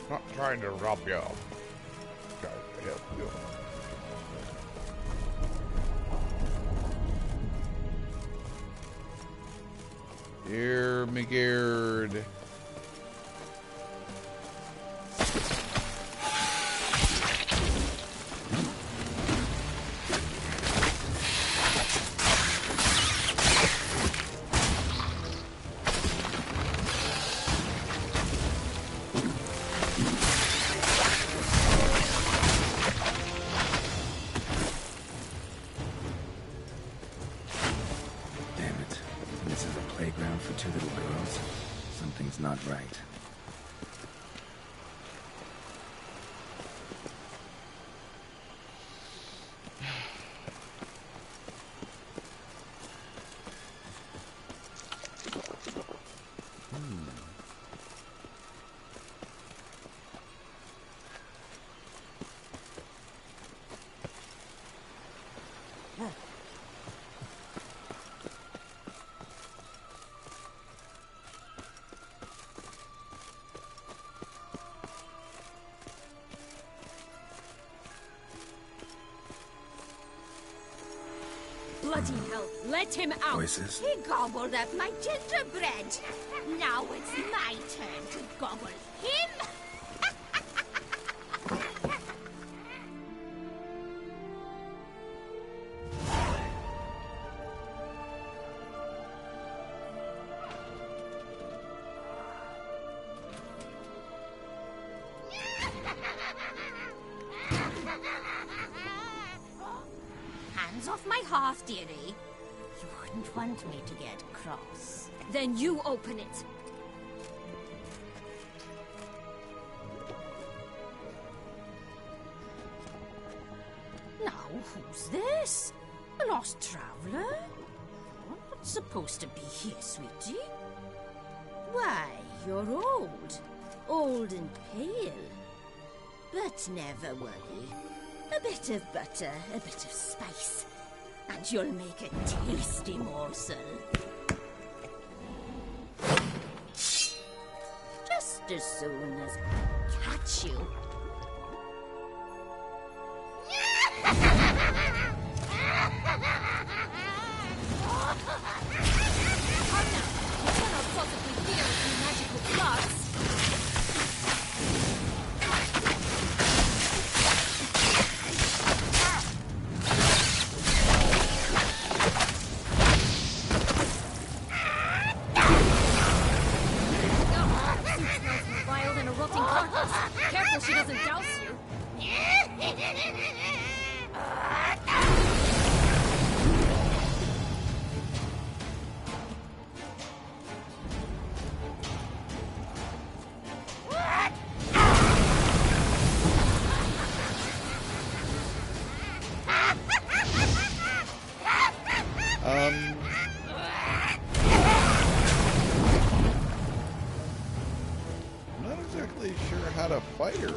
Not trying to rob you. Trying to help you. Dear McGeard. Something's not right. Bloody hell, let him out! Voices? He gobbled up my gingerbread. Now it's my turn to gobble him. Hands off my hearth, dearie. You wouldn't want me to get cross. Then you open it. Now, who's this? A lost traveler? Not supposed to be here, sweetie. Why, you're old. Old and pale. But never worry. A bit of butter, a bit of spice, and you'll make a tasty morsel. Just as soon as I catch you. You cannot possibly fear a few magical floods. Careful she doesn't douse you. I'm not exactly sure how to fight her.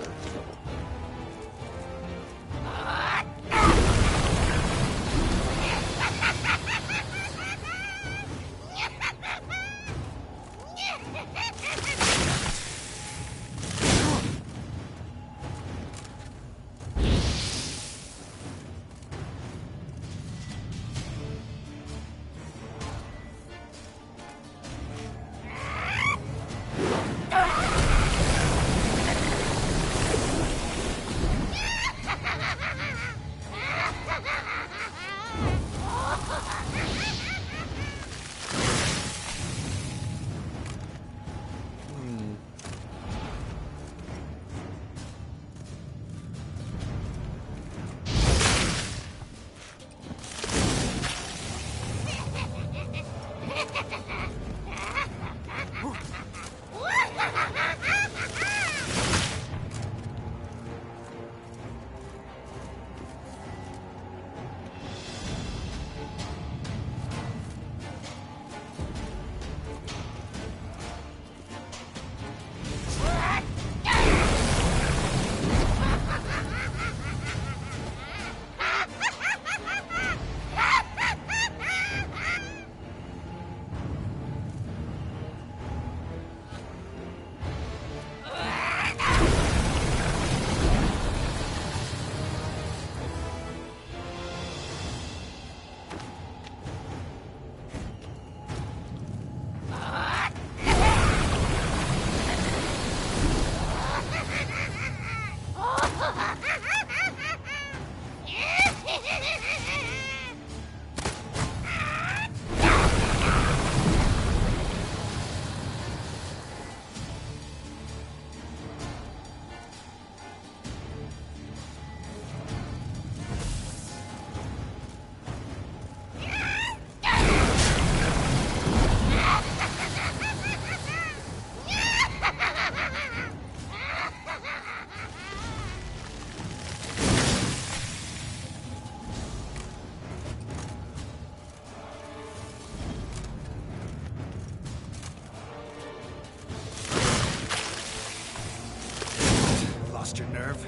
Lost your nerve?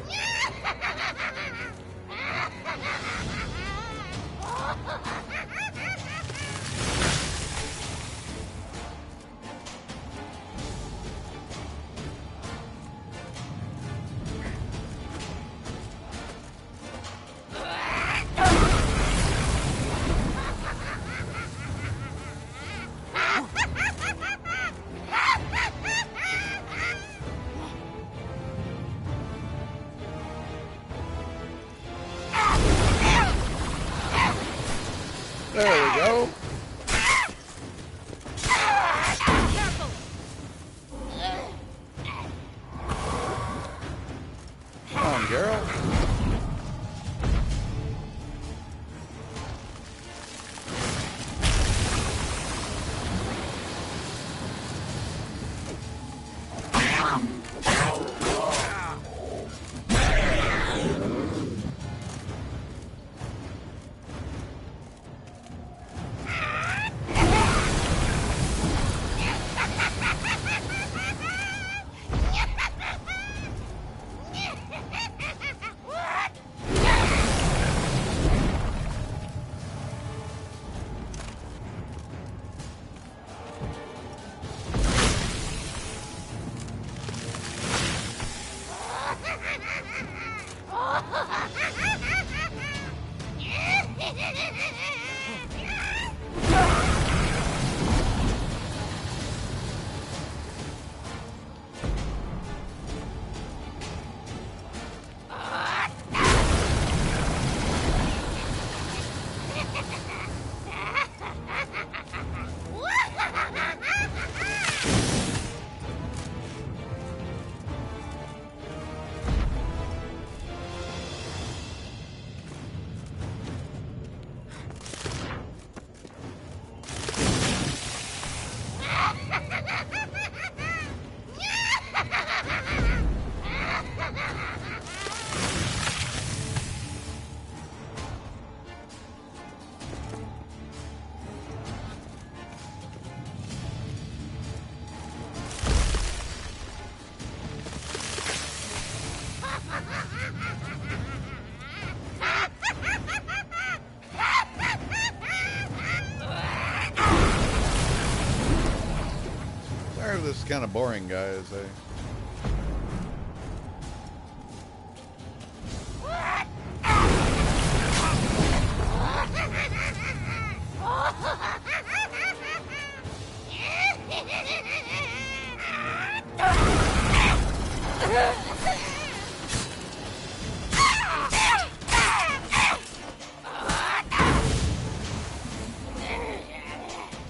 There we go. Careful! Come on, Geralt. This is kind of boring, guys.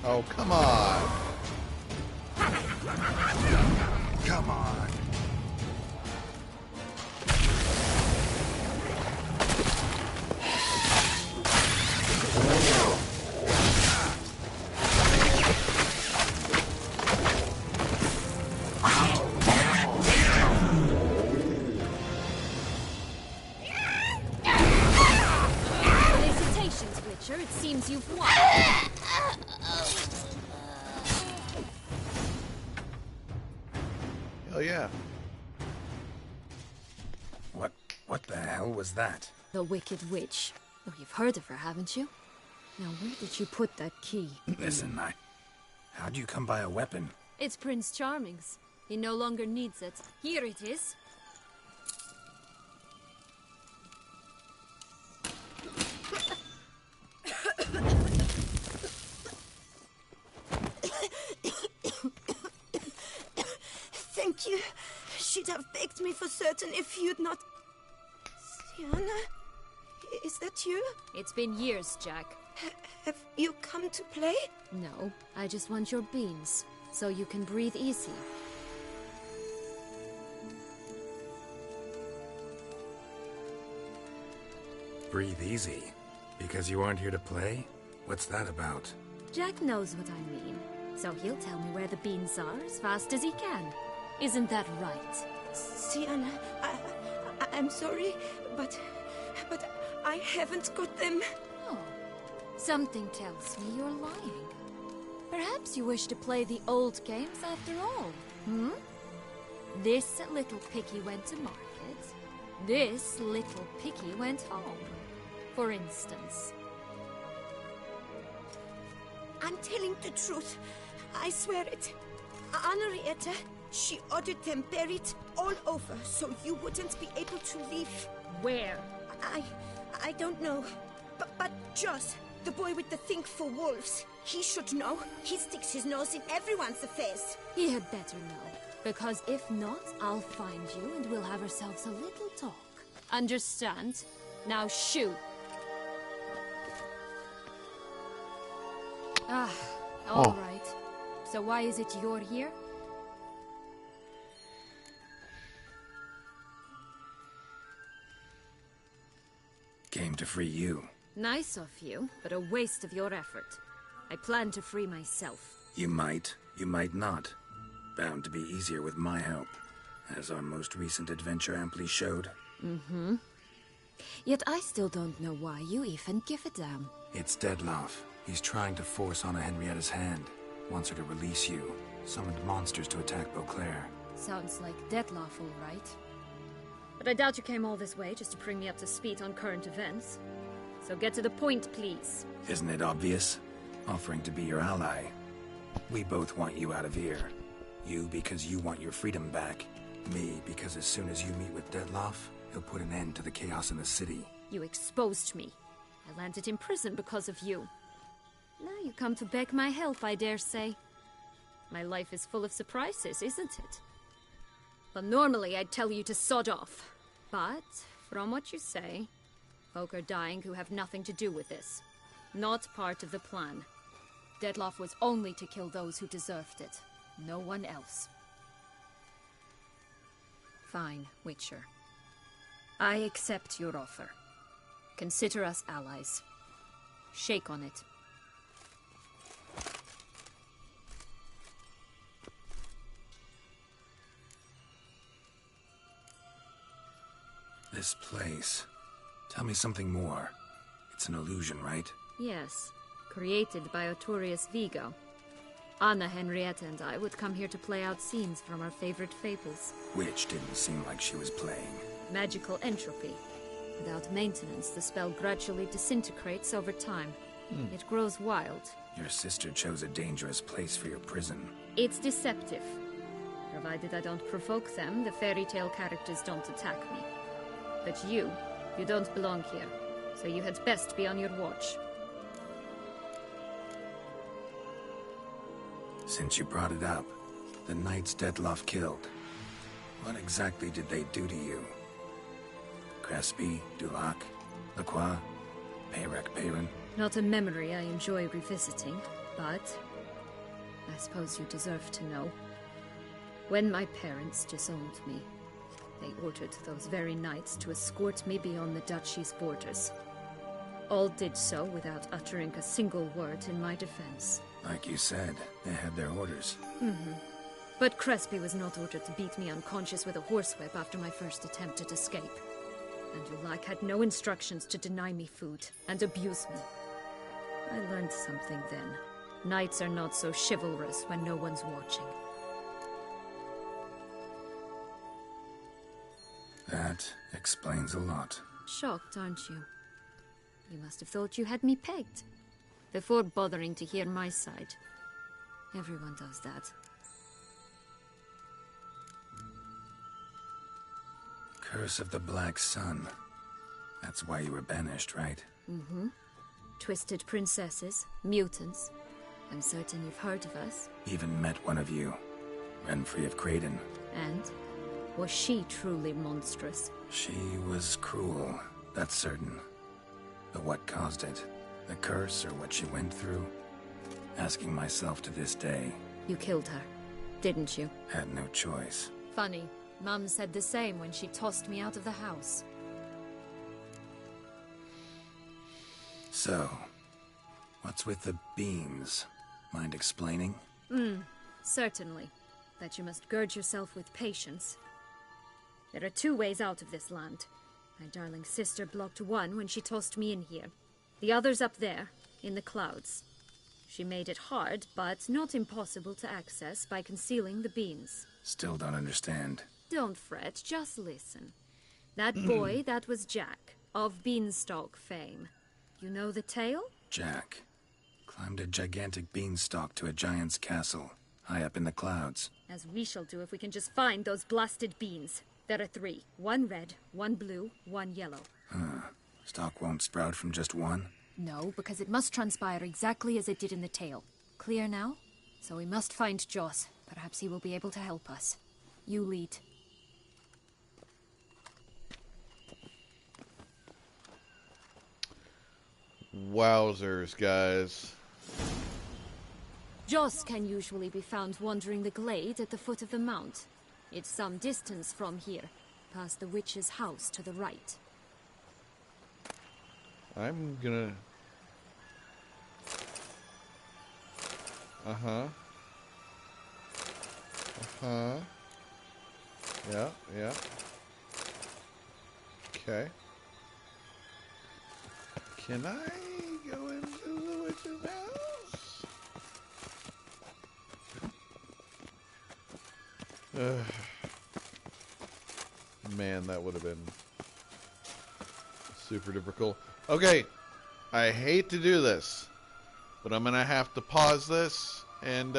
Oh, come on. Come on. Felicitations, Witcher. It seems you've won. Hell yeah. What the hell was that? The Wicked Witch. Oh, you've heard of her, haven't you? Now, where did you put that key? Listen, how'd you come by a weapon? It's Prince Charming's. He no longer needs it. Here it is. Thank you. She'd have begged me for certain if you'd not... Syanna? Is that you? It's been years, Jack. Have you come to play? No, I just want your beans, so you can breathe easy. Breathe easy? Because you aren't here to play? What's that about? Jack knows what I mean, so he'll tell me where the beans are as fast as he can. Isn't that right? Syanna, I'm sorry, but I haven't got them. Oh, something tells me you're lying. Perhaps you wish to play the old games after all, hmm? This little picky went to market. This little picky went home, for instance. I'm telling the truth. I swear it. Henrietta, she ordered them buried all over so you wouldn't be able to leave. Where? I don't know. But Joss, the boy with the thing for wolves, he should know. He sticks his nose in everyone's affairs. He had better know. Because if not, I'll find you and we'll have ourselves a little talk. Understand? Now shoot. Ah, all right. So why is it you're here? Came to free you. Nice of you, but a waste of your effort. I plan to free myself. You might not. Bound to be easier with my help, as our most recent adventure amply showed. Mm-hmm. Yet I still don't know why you even give a damn. It's Dettlaff. He's trying to force Anna Henrietta's hand. Wants her to release you. Summoned monsters to attack Beauclair. Sounds like Dettlaff, all right. But I doubt you came all this way just to bring me up to speed on current events. So get to the point, please. Isn't it obvious? Offering to be your ally. We both want you out of here. You because you want your freedom back. Me because as soon as you meet with Dettlaff, he'll put an end to the chaos in the city. You exposed me. I landed in prison because of you. Now you come to beg my help, I dare say. My life is full of surprises, isn't it? Well, normally I'd tell you to sod off. But, from what you say, folk are dying who have nothing to do with this. Not part of the plan. Dettlaff was only to kill those who deserved it. No one else. Fine, Witcher. I accept your offer. Consider us allies. Shake on it. This place. Tell me something more. It's an illusion, right? Yes. Created by Artorius Vigo. Anna Henrietta and I would come here to play out scenes from our favorite fables. Which didn't seem like she was playing. Magical entropy. Without maintenance, the spell gradually disintegrates over time. It grows wild. Your sister chose a dangerous place for your prison. It's deceptive. Provided I don't provoke them, the fairy tale characters don't attack me. But you don't belong here. So you had best be on your watch. Since you brought it up, the knights Dettlaff killed. What exactly did they do to you? Crespi, Dulac, Lacroix, Peyrac-Peyran? Not a memory I enjoy revisiting, but I suppose you deserve to know. When my parents disowned me, they ordered those very knights to escort me beyond the duchy's borders. All did so without uttering a single word in my defense. Like you said, they had their orders. But Crespi was not ordered to beat me unconscious with a horsewhip after my first attempted escape. And Dulac had no instructions to deny me food and abuse me. I learned something then. Knights are not so chivalrous when no one's watching. That explains a lot. Shocked, aren't you? You must have thought you had me pegged. Before bothering to hear my side. Everyone does that. Curse of the Black Sun. That's why you were banished, right? Twisted princesses, mutants. I'm certain you've heard of us. Even met one of you. Renfri of Craden. And? Was she truly monstrous? She was cruel, that's certain. But what caused it? The curse or what she went through? Asking myself to this day. You killed her, didn't you? Had no choice. Funny. Mum said the same when she tossed me out of the house. So, what's with the beans? Mind explaining? Certainly. That you must gird yourself with patience. There are two ways out of this land. My darling sister blocked one when she tossed me in here. The other's up there, in the clouds. She made it hard, but not impossible to access by concealing the beans. Still don't understand. Don't fret, just listen. That boy, that was Jack, of Beanstalk fame. You know the tale? Jack climbed a gigantic beanstalk to a giant's castle, high up in the clouds. As we shall do if we can just find those blasted beans. There are 3. 1 red, 1 blue, 1 yellow. Stalk won't sprout from just one? No, because it must transpire exactly as it did in the tale. Clear now? So we must find Joss. Perhaps he will be able to help us. You lead. Wowzers, guys. Joss can usually be found wandering the glade at the foot of the mount. It's some distance from here, past the witch's house to the right. I'm gonna... Uh-huh. Uh-huh. Yeah, yeah. Okay. Can I go into the witch's house? Man, that would have been super difficult. Okay, I hate to do this, but I'm gonna have to pause this, and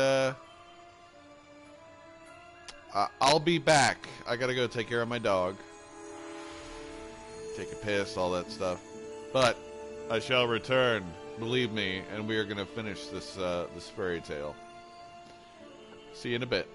I'll be back. I gotta go take care of my dog, take a piss, all that stuff. But I shall return, believe me, and we are gonna finish this this fairy tale. See you in a bit.